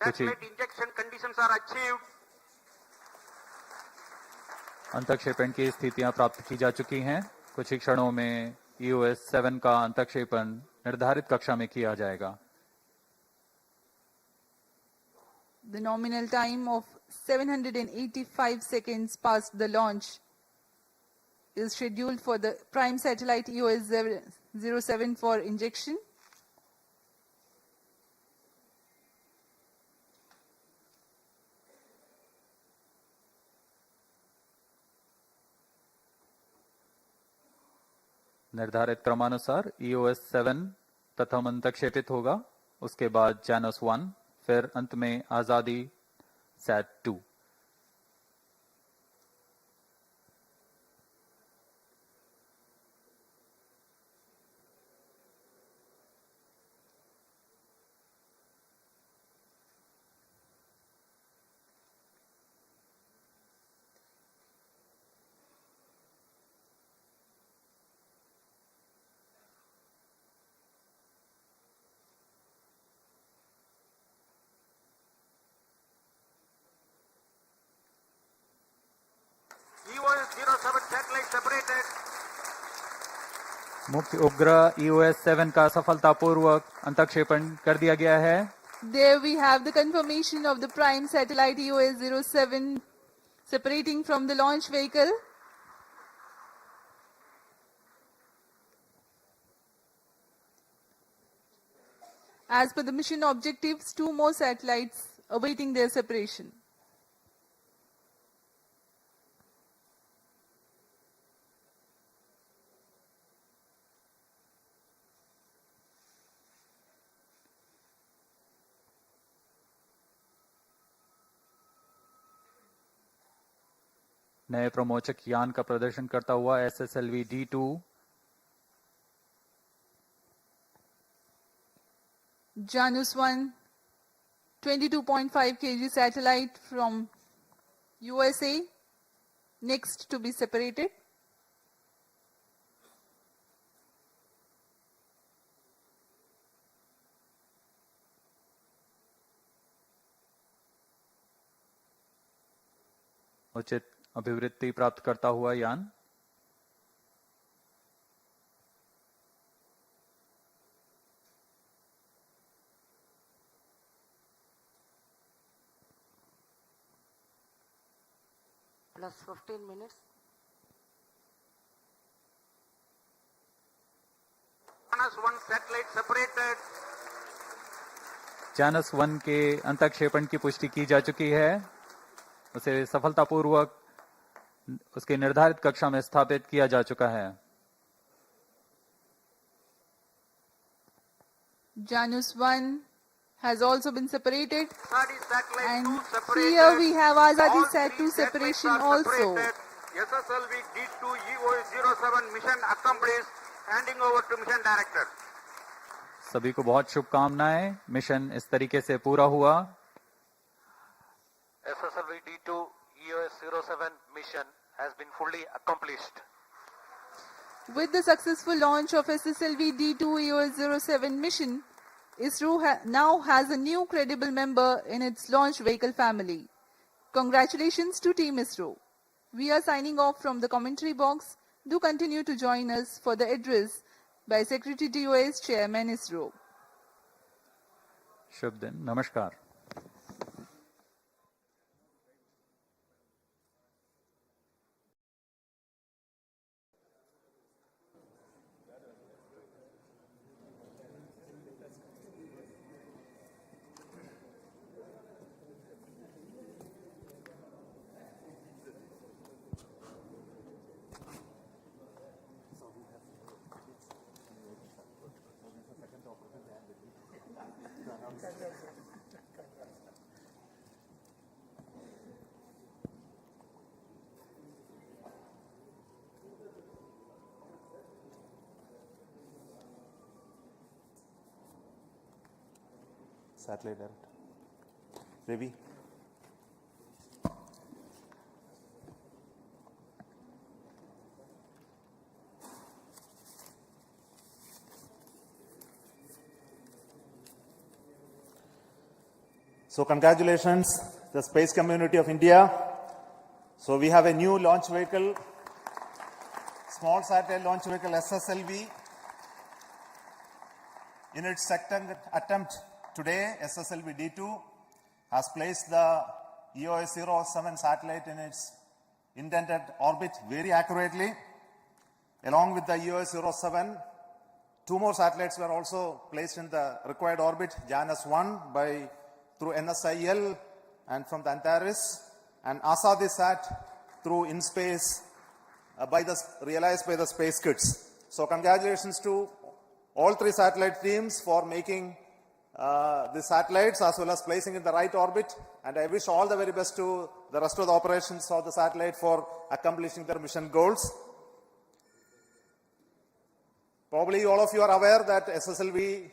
Satellite injection conditions are achieved. अंतःक्षेपण की स्थितियां प्राप्त की जा चुकी हैं। कुछ ही क्षणों में EOS 7 का अंतःक्षेपण निर्धारित कक्षा में किया जाएगा। The nominal time of 785 seconds past the launch is scheduled for the prime satellite EOS 07 for injection. निर्धारित क्रमानुसार EOS 7 प्रथम अंतःक्षेपित होगा, उसके बाद जानस 1, फिर अंत में आजादी सैट 2। EOS 07 satellite separated. मुख्य उपग्रह EOS 7 का सफलतापूर्वक अंतःक्षेपण कर दिया गया है। There we have the confirmation of the prime satellite EOS 07 separating from the launch vehicle. As per the mission objectives, 2 more satellites awaiting their separation. नए प्रमोचक यान का प्रदर्शन करता हुआ SSLV D2 Janus 1 22.5 kg satellite from USA next to be separated. उचित अभिवृत्ति प्राप्त करता हुआ यान Plus 15 minutes. Janus 1 satellite separated. जानस 1 के अंतःक्षेपण की पुष्टि की जा चुकी है। उसे सफलतापूर्वक उसके निर्धारित कक्षा में स्थापित किया जा चुका है। Janus 1 has also been separated, Satellite and 2 separated. here we have Azadi All Sat 2 three satellites separation are also. separated. SSLV D2 EOS 07 mission accomplished. Handing over to mission director. सभी को बहुत शुभकामनाएं। मिशन इस तरीके से पूरा हुआ। SSLV D2 EOS 07 mission has been fully accomplished. With the successful launch of SSLV D2 EOS 07 mission, ISRO now has a new credible member in its launch vehicle family. Congratulations to Team ISRO. We are signing off from the commentary box. Do continue to join us for the address by Secretary DOS Chairman ISRO. शुभ दिन, नमस्कार. Satellite director. Ravi. So congratulations, the space community of India. So we have a new launch vehicle, small satellite launch vehicle SSLV. In its second attempt today, SSLV D2 has placed the EOS 07 satellite in its intended orbit very accurately. Along with the EOS 07, two more satellites were also placed in the required orbit, Janus 1 through NSIL and from the Antares, and Asadisat through InSpace realized by the Space Kids. So congratulations to all three satellite teams for making the satellites as well as placing in the right orbit, and I wish all the very best to the rest of the operations of the satellite for accomplishing their mission goals. Probably all of you are aware that SSLV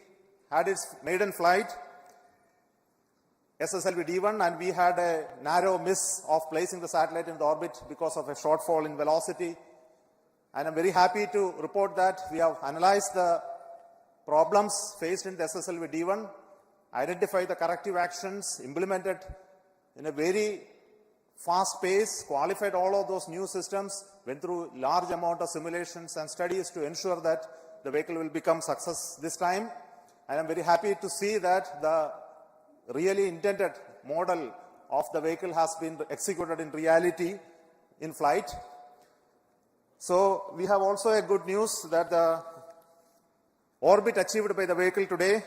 had its maiden flight, SSLV D1, and we had a narrow miss of placing the satellite in the orbit because of a shortfall in velocity. And I'm very happy to report that we have analyzed the problems faced in the SSLV D1, identified the corrective actions, implemented in a very fast pace, qualified all of those new systems, went through large amount of simulations and studies to ensure that the vehicle will become success this time. And I'm very happy to see that the really intended model of the vehicle has been executed in reality in flight. So we have also a good news that the orbit achieved by the vehicle today,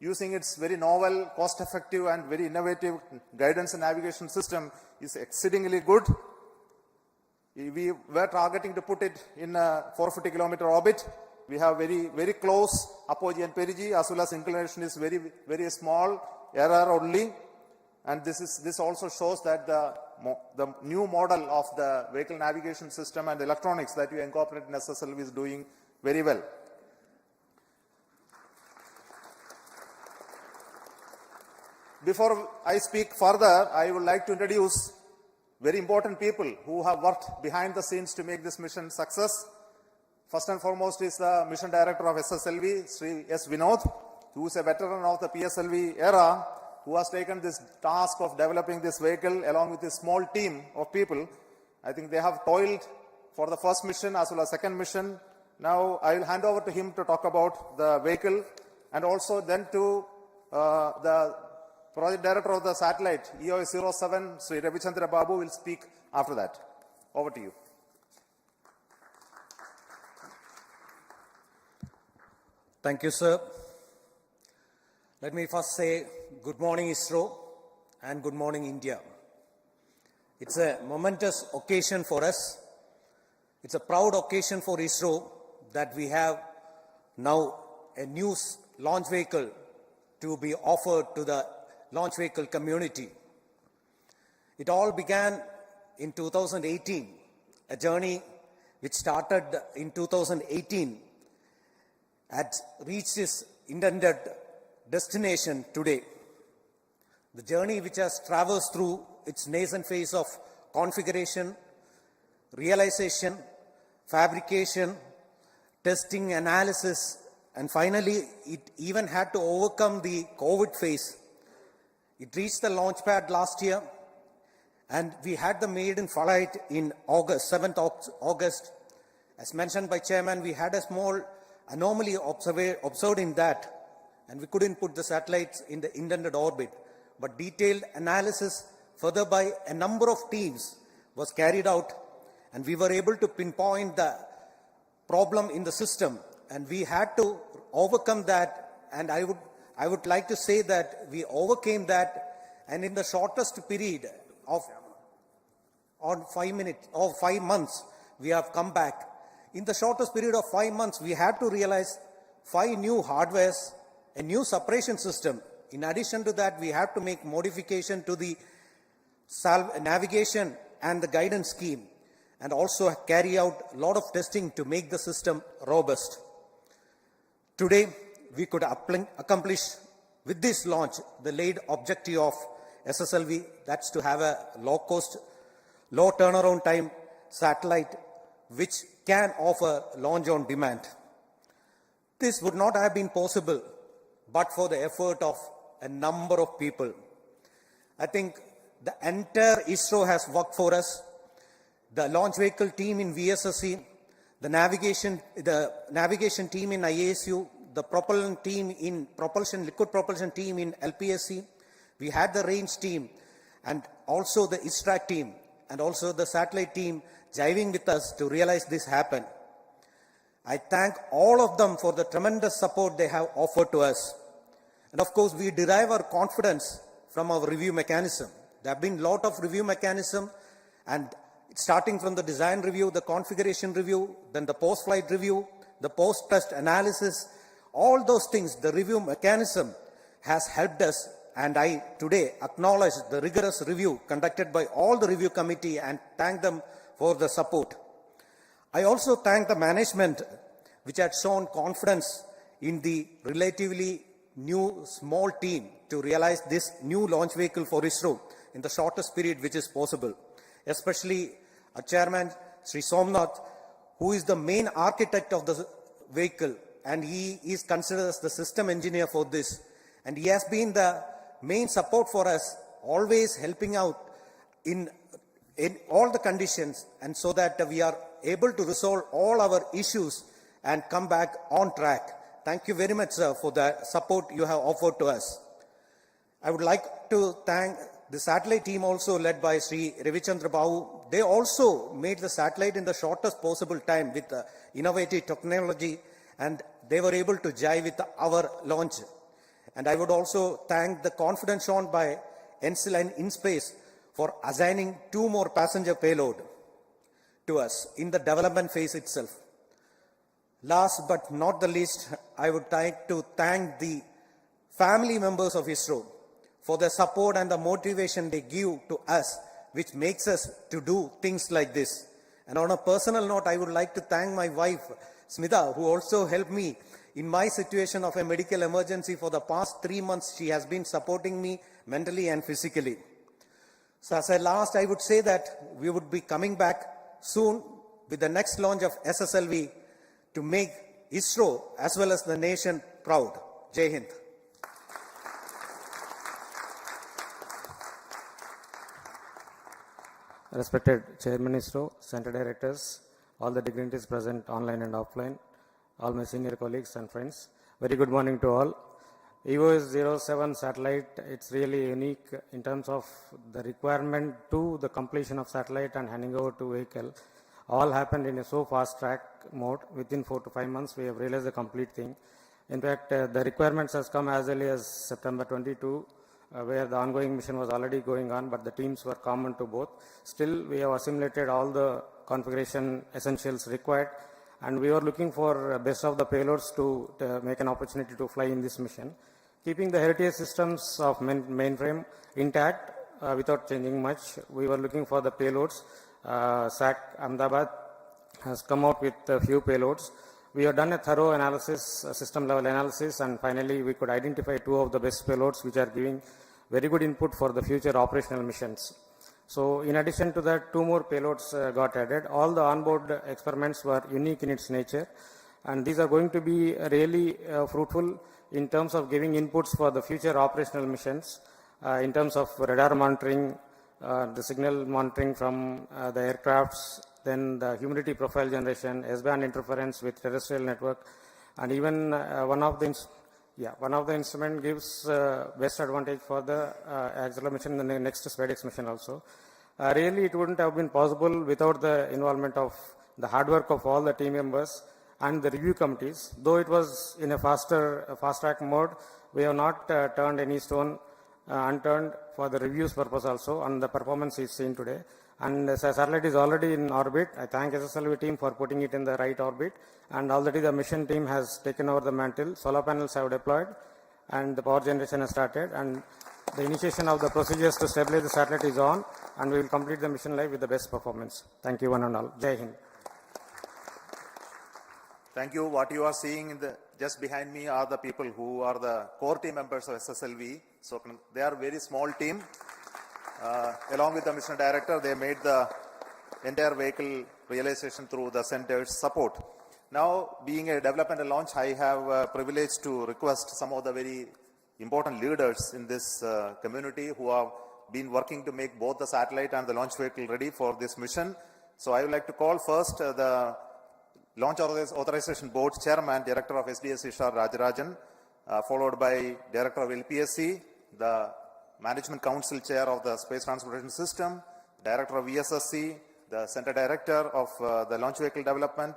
using its very novel, cost-effective and very innovative guidance and navigation system, is exceedingly good. We were targeting to put it in a 450-kilometer orbit. We have very, very close apogee and perigee, as well as inclination is very, very small error only. And this also shows that the new model of the vehicle navigation system and electronics that you incorporate in SSLV is doing very well. Before I speak further, I would like to introduce very important people who have worked behind the scenes to make this mission success. First and foremost is the mission director of SSLV, Sri S. Vinod, who is a veteran of the PSLV era, who has taken this task of developing this vehicle along with a small team of people. I think they have toiled for the first mission as well as second mission. Now I will hand over to him to talk about the vehicle, and also then to the project director of the satellite, EOS 07, Sri Ravichandra Babu, will speak after that. Over to you. Thank you, sir. Let me first say good morning, ISRO, and good morning, India. It's a momentous occasion for us. It's a proud occasion for ISRO that we have now a new launch vehicle to be offered to the launch vehicle community. It all began in 2018, a journey which started in 2018 had reached its intended destination today. The journey which has traversed through its nascent phase of configuration, realization, fabrication, testing, analysis, and finally it even had to overcome the COVID phase. It reached the launch pad last year, and we had the maiden flight in August, 7th August. As mentioned by Chairman, we had a small anomaly observed in that, and we couldn't put the satellites in the intended orbit. But detailed analysis further by a number of teams was carried out, and we were able to pinpoint the problem in the system, and we had to overcome that. And I would like to say that we overcame that, and in the shortest period of 5 months, we have come back. In the shortest period of 5 months, we had to realize 5 new hardwares, a new separation system. In addition to that, we have to make modification to the navigation and the guidance scheme, and also carry out a lot of testing to make the system robust. Today, we could accomplish with this launch the laid objective of SSLV, that's to have a low-cost, low turnaround time satellite which can offer launch on demand. This would not have been possible but for the effort of a number of people. I think the entire ISRO has worked for us. The launch vehicle team in VSSC, the navigation team in IASU, the propulsion team in liquid propulsion team in LPSC. We had the range team, and also the ISTRAC team, and also the satellite team jiving with us to realize this happen. I thank all of them for the tremendous support they have offered to us. And of course, we derive our confidence from our review mechanism. There have been a lot of review mechanism, and starting from the design review, the configuration review, then the post-flight review, the post-test analysis, all those things, the review mechanism has helped us, and I today acknowledge the rigorous review conducted by all the review committee and thank them for the support. I also thank the management which had shown confidence in the relatively new small team to realize this new launch vehicle for ISRO in the shortest period which is possible. Especially our chairman, Sri Somnath, who is the main architect of the vehicle, and he is considered as the system engineer for this. And he has been the main support for us, always helping out in all the conditions, and so that we are able to resolve all our issues and come back on track. Thank you very much, sir, for the support you have offered to us. I would like to thank the satellite team also led by Sri Ravichandra Babu. They also made the satellite in the shortest possible time with innovative technology, and they were able to jive with our launch. And I would also thank the confidence shown by ENSIL and InSpace for assigning 2 more passenger payload to us in the development phase itself. Last but not the least, I would like to thank the family members of ISRO for the support and the motivation they give to us, which makes us to do things like this. And on a personal note, I would like to thank my wife, Smita, who also helped me in my situation of a medical emergency for the past 3 months. She has been supporting me mentally and physically. So as a last, I would say that we would be coming back soon with the next launch of SSLV to make ISRO as well as the nation proud. Jai Hind. Respected Chairman ISRO, Center Directors, all the dignitaries present online and offline, all my senior colleagues and friends, very good morning to all. EOS-07 satellite, it's really unique in terms of the requirement to the completion of satellite and handing over to vehicle. All happened in a so fast track mode. Within 4 to 5 months, we have realized the complete thing. In fact, the requirements has come as early as September 22, where the ongoing mission was already going on, but the teams were common to both. Still, we have assimilated all the configuration essentials required, and we were looking for best of the payloads to make an opportunity to fly in this mission. Keeping the heritage systems of mainframe intact without changing much, we were looking for the payloads. SAC Ahmedabad has come out with a few payloads. We have done a thorough analysis, system level analysis, and finally we could identify 2 of the best payloads which are giving very good input for the future operational missions. So in addition to that, 2 more payloads got added. All the onboard experiments were unique in its nature, and these are going to be really fruitful in terms of giving inputs for the future operational missions, in terms of radar monitoring, the signal monitoring from the aircrafts, then the humidity profile generation, S-band interference with terrestrial network, and even one of the instrument gives best advantage for the acceleration in the next SpaceX mission also. Really, it wouldn't have been possible without the involvement of the hard work of all the team members and the review committees. Though it was in a fast-track mode, we have not turned any stone unturned for the reviews purpose also, and the performance is seen today. And the satellite is already in orbit. I thank SSLV team for putting it in the right orbit, and already the mission team has taken over the mantle. Solar panels have deployed, and the power generation has started, and the initiation of the procedures to stabilize the satellite is on, and we will complete the mission live with the best performance. Thank you one and all. Jai Hind. Thank you. What you are seeing in the just behind me are the people who are the core team members of SSLV. So they are a very small team. Along with the mission director, they made the entire vehicle realization through the center's support. Now, being a development and launch, I have privilege to request some of the very important leaders in this community who have been working to make both the satellite and the launch vehicle ready for this mission. So I would like to call first the Launch Authorization Board Chairman, Director of SDS Ishar Rajarajan, followed by Director of LPSC, the Management Council Chair of the Space Transportation System, Director of ESSC, the Center Director of the Launch Vehicle Development,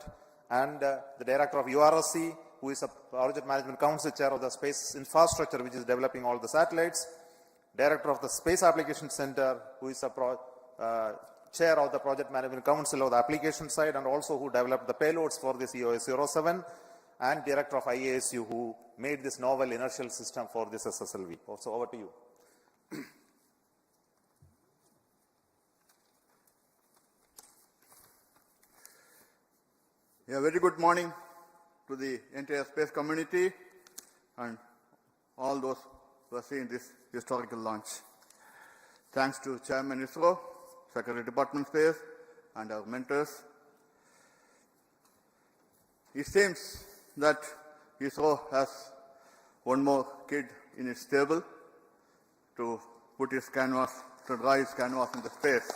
and the Director of URSC, who is a Project Management Council Chair of the Space Infrastructure, which is developing all the satellites, Director of the Space Application Center, who is a Chair of the Project Management Council of the application side, and also who developed the payloads for this EOS-07, and Director of IASU, who made this novel inertial system for this SSLV. So over to you. Yeah, very good morning to the entire space community and all those who are seeing this historical launch. Thanks to Chairman ISRO, Secretary Department Space, and our mentors. It seems that ISRO has one more kid in its stable to put its canvas, to draw its canvas into space.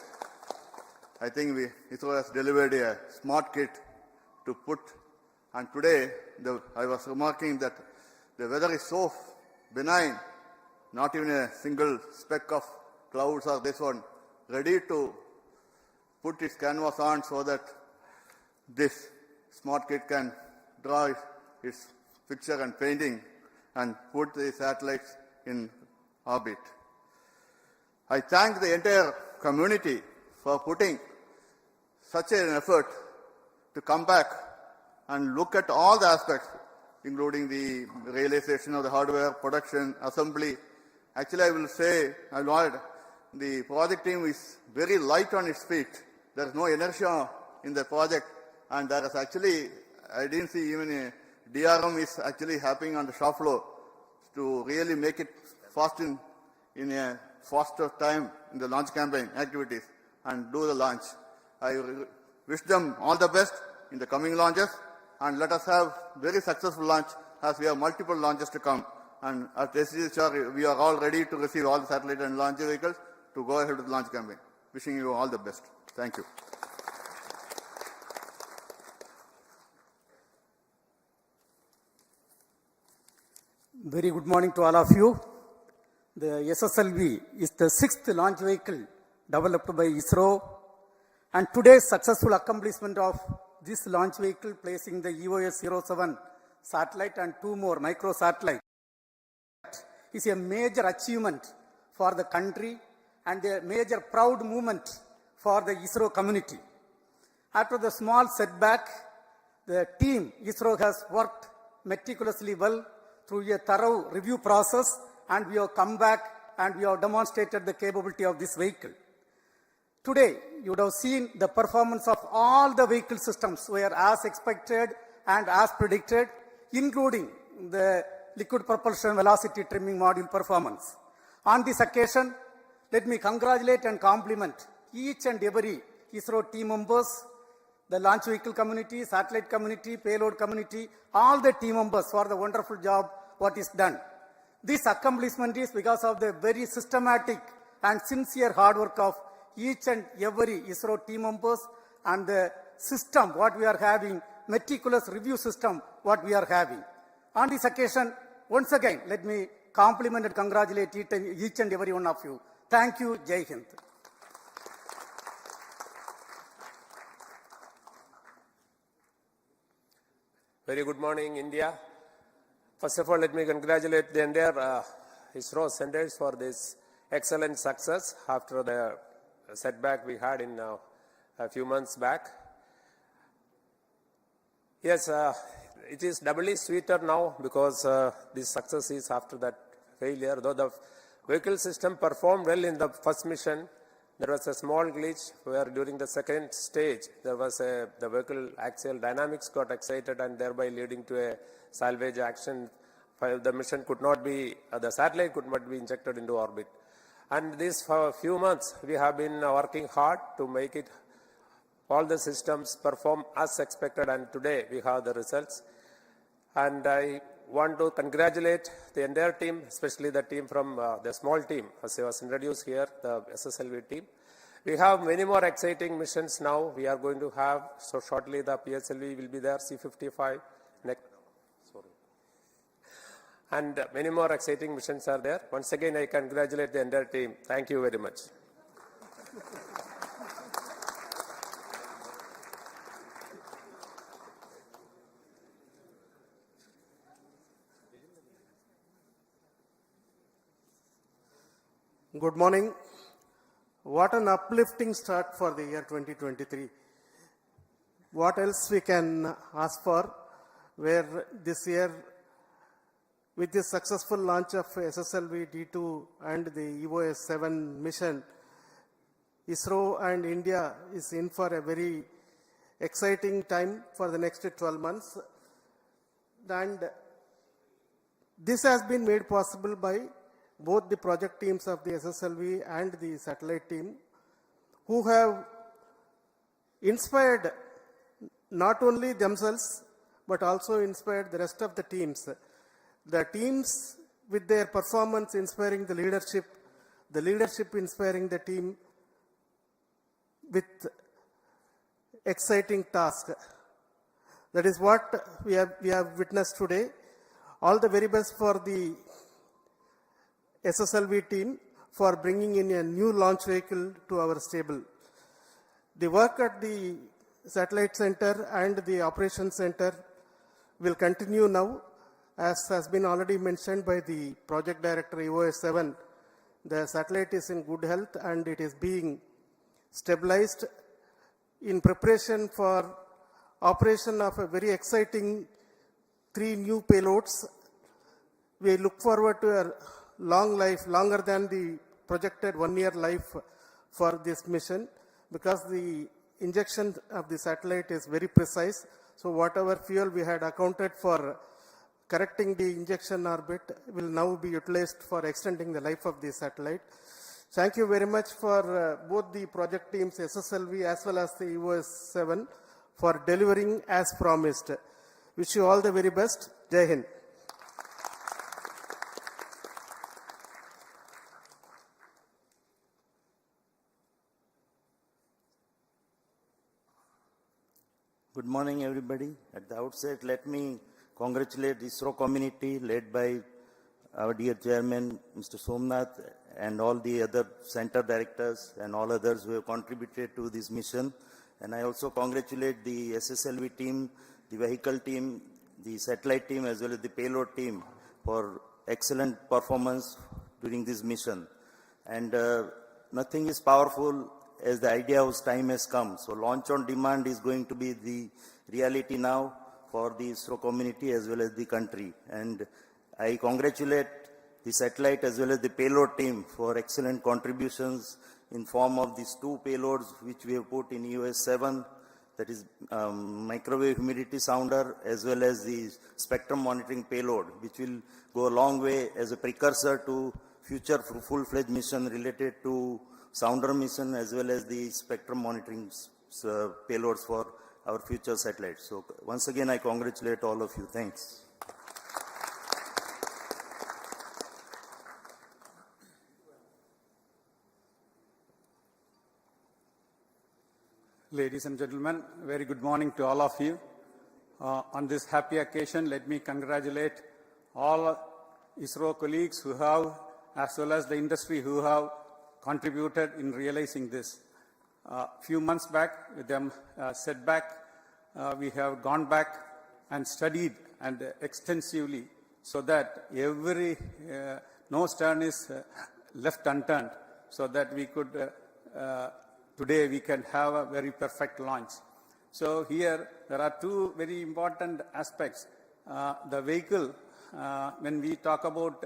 I think ISRO has delivered a smart kit to put, and today I was remarking that the weather is so benign, not even a single speck of clouds or this one, ready to put its canvas on so that this smart kit can draw its picture and painting and put the satellites in orbit. I thank the entire community for putting such an effort to come back and look at all the aspects, including the realization of the hardware, production, assembly. Actually, I will say, the project team is very light on its feet. There is no inertia in the project, and there is actually, I didn't see even a DRM is actually happening on the shop floor to really make it fast in a faster time in the launch campaign activities and do the launch. I wish them all the best in the coming launches, and let us have very successful launch as we have multiple launches to come. And at SDHR, we are all ready to receive all the satellite and launch vehicles to go ahead with the launch campaign. Wishing you all the best. Thank you. Very good morning to all of you. The SSLV is the 6th launch vehicle developed by ISRO, and today's successful accomplishment of this launch vehicle, placing the EOS-07 satellite and 2 more microsatellites, is a major achievement for the country and a major proud moment for the ISRO community. After the small setback, the team ISRO has worked meticulously well through a thorough review process, and we have come back and we have demonstrated the capability of this vehicle. Today, you would have seen the performance of all the vehicle systems were as expected and as predicted, including the liquid propulsion velocity trimming module performance. On this occasion, let me congratulate and compliment each and every ISRO team members, the launch vehicle community, satellite community, payload community, all the team members for the wonderful job what is done. This accomplishment is because of the very systematic and sincere hard work of each and every ISRO team members and the system what we are having, meticulous review system what we are having. On this occasion, once again, let me compliment and congratulate each and every one of you. Thank you. Jai Hind. Very good morning, India. First of all, let me congratulate the entire ISRO centers for this excellent success after the setback we had in a few months back. Yes, it is doubly sweeter now because this success is after that failure. Though the vehicle system performed well in the first mission, there was a small glitch where during the second stage, there was the vehicle axial dynamics got excited and thereby leading to a salvage action. The mission could not be, the satellite could not be injected into orbit. And this for a few months, we have been working hard to make it all the systems perform as expected, and today we have the results. And I want to congratulate the entire team, especially the team from the small team, as I was introduced here, the SSLV team. We have many more exciting missions now. We are going to have, so shortly the PSLV will be there, C-55, next. And many more exciting missions are there. Once again, I congratulate the entire team. Thank you very much. Good morning. What an uplifting start for the year 2023. What else we can ask for, where this year, with the successful launch of SSLV D2 and the EOS-7 mission, ISRO and India is in for a very exciting time for the next 12 months. And this has been made possible by both the project teams of the SSLV and the satellite team, who have inspired not only themselves, but also inspired the rest of the teams. The teams with their performance inspiring the leadership inspiring the team with exciting task. That is what we have witnessed today. All the very best for the SSLV team for bringing in a new launch vehicle to our stable. The work at the satellite center and the operations center will continue now. As has been already mentioned by the project director EOS-7, the satellite is in good health and it is being stabilized in preparation for operation of a very exciting 3 new payloads. We look forward to a long life, longer than the projected 1-year life for this mission, because the injection of the satellite is very precise. So whatever fuel we had accounted for correcting the injection orbit will now be utilized for extending the life of the satellite. Thank you very much for both the project teams, SSLV as well as the EOS-7, for delivering as promised. Wish you all the very best. Jai Hind. Good morning, everybody. At the outset, let me congratulate the ISRO community led by our dear chairman, Mr. Somnath, and all the other center directors and all others who have contributed to this mission. And I also congratulate the SSLV team, the vehicle team, the satellite team, as well as the payload team for excellent performance during this mission. And nothing is powerful as the idea whose time has come. So launch on demand is going to be the reality now for the ISRO community as well as the country. And I congratulate the satellite as well as the payload team for excellent contributions in form of these 2 payloads which we have put in EOS-7, that is microwave humidity sounder, as well as the spectrum monitoring payload, which will go a long way as a precursor to future full-fledged mission related to sounder mission as well as the spectrum monitoring payloads for our future satellites. So once again, I congratulate all of you. Thanks. Ladies and gentlemen, very good morning to all of you. On this happy occasion, let me congratulate all ISRO colleagues who have, as well as the industry who have contributed in realizing this. Few months back, with them setback, we have gone back and studied and extensively so that no stone is left unturned, so that we could today we can have a very perfect launch. So here there are two very important aspects. The vehicle, when we talk about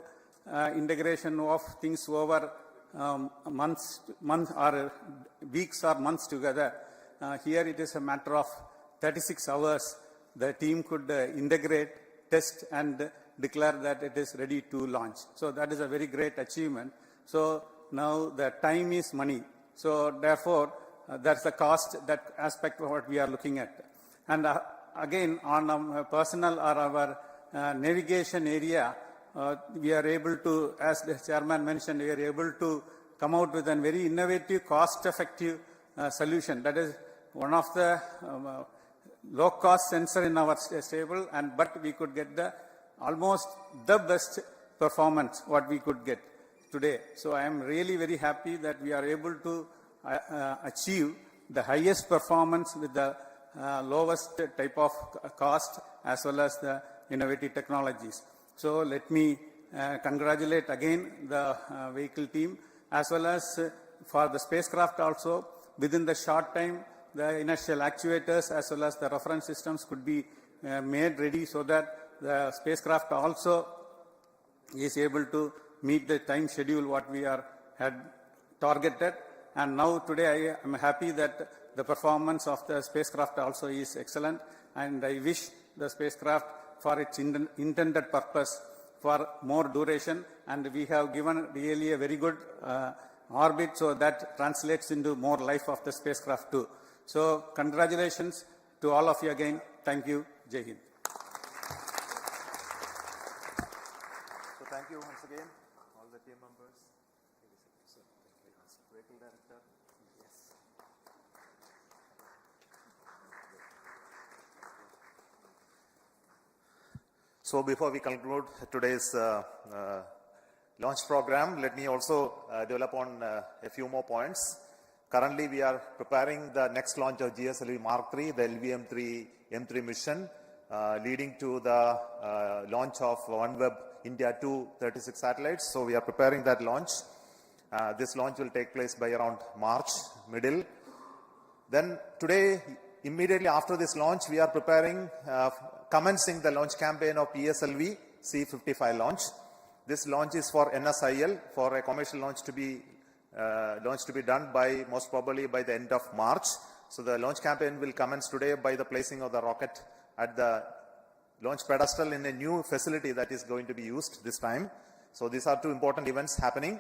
integration of things over months or weeks or months together, here it is a matter of 36 hours. The team could integrate, test and declare that it is ready to launch. So that is a very great achievement. So now the time is money. So therefore, that's the cost, that aspect of what we are looking at. And again, on our personal or our navigation area, we are able to, as the chairman mentioned, we are able to come out with a very innovative, cost-effective solution. That is one of the low-cost sensor in our stable, but we could get almost the best performance what we could get today. So I am really very happy that we are able to achieve the highest performance with the lowest type of cost as well as the innovative technologies. So let me congratulate again the vehicle team as well as for the spacecraft also. Within the short time, the inertial actuators as well as the reference systems could be made ready so that the spacecraft also is able to meet the time schedule what we had targeted. And now today I am happy that the performance of the spacecraft also is excellent, and I wish the spacecraft for its intended purpose for more duration, and we have given really a very good orbit, so that translates into more life of the spacecraft too. So congratulations to all of you again. Thank you. Jai Hind. So thank you once again, all the team members. Vehicle Director. Yes. So before we conclude today's launch program, let me also develop on a few more points. Currently, we are preparing the next launch of GSLV Mark III, the LVM-3 M3 mission, leading to the launch of OneWeb India 2 36 satellites. So we are preparing that launch. This launch will take place by around March, middle. Then today, immediately after this launch, we are preparing, commencing the launch campaign of PSLV C55 launch. This launch is for NSIL, for a commercial launch to be done by, most probably by the end of March. So the launch campaign will commence today by the placing of the rocket at the launch pedestal in a new facility that is going to be used this time. So these are two important events happening.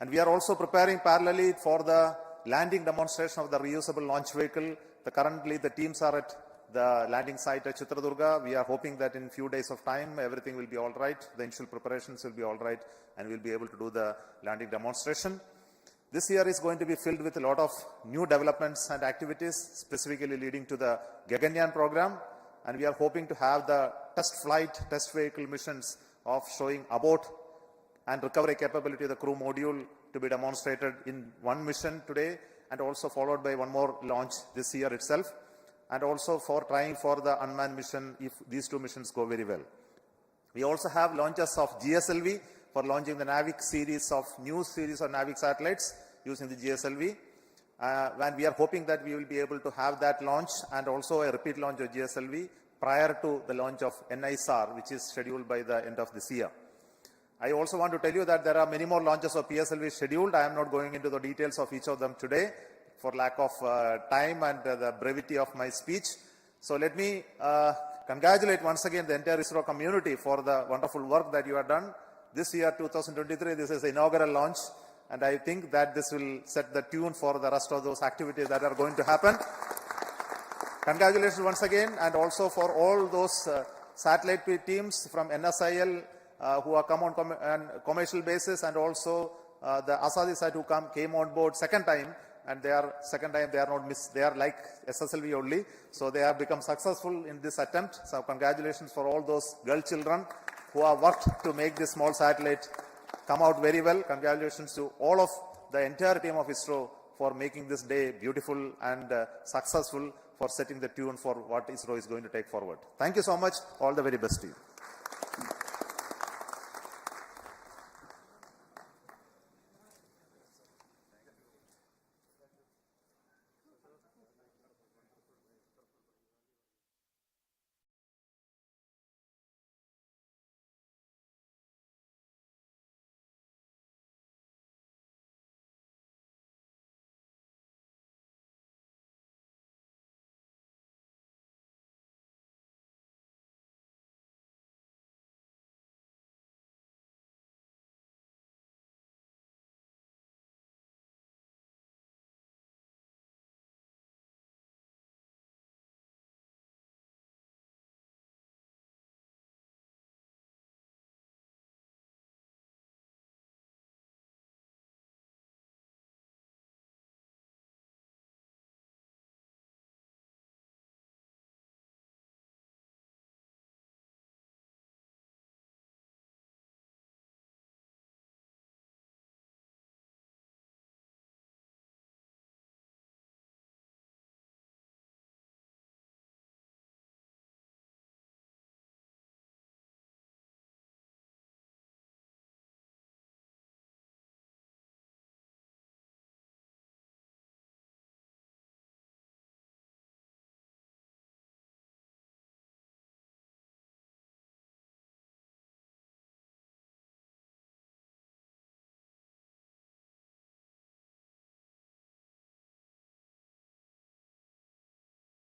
And we are also preparing parallelly for the landing demonstration of the reusable launch vehicle. Currently, the teams are at the landing site at Chitradurga. We are hoping that in few days of time, everything will be all right. The initial preparations will be all right, and we'll be able to do the landing demonstration. This year is going to be filled with a lot of new developments and activities, specifically leading to the Gaganyaan program. And we are hoping to have the test flight, test vehicle missions of showing abort and recovery capability of the crew module to be demonstrated in one mission today, and also followed by one more launch this year itself, and also for trying for the unmanned mission if these two missions go very well. We also have launches of GSLV for launching the Navik series of new series of Navik satellites using the GSLV. And we are hoping that we will be able to have that launch and also a repeat launch of GSLV prior to the launch of NISR, which is scheduled by the end of this year. I also want to tell you that there are many more launches of PSLV scheduled. I am not going into the details of each of them today for lack of time and the brevity of my speech. So let me congratulate once again the entire ISRO community for the wonderful work that you have done. this year, 2023, this is the inaugural launch, and I think that this will set the tune for the rest of those activities that are going to happen. Congratulations once again, and also for all those satellite teams from NSIL who are come on commercial basis, and also the Asadi side who came on board second time, and they are not missed. They are like SSLV only, so they have become successful in this attempt. So congratulations for all those girl children who have worked to make this small satellite come out very well. Congratulations to all of the entire team of ISRO for making this day beautiful and successful, for setting the tune for what ISRO is going to take forward. Thank you so much. All the very best to you.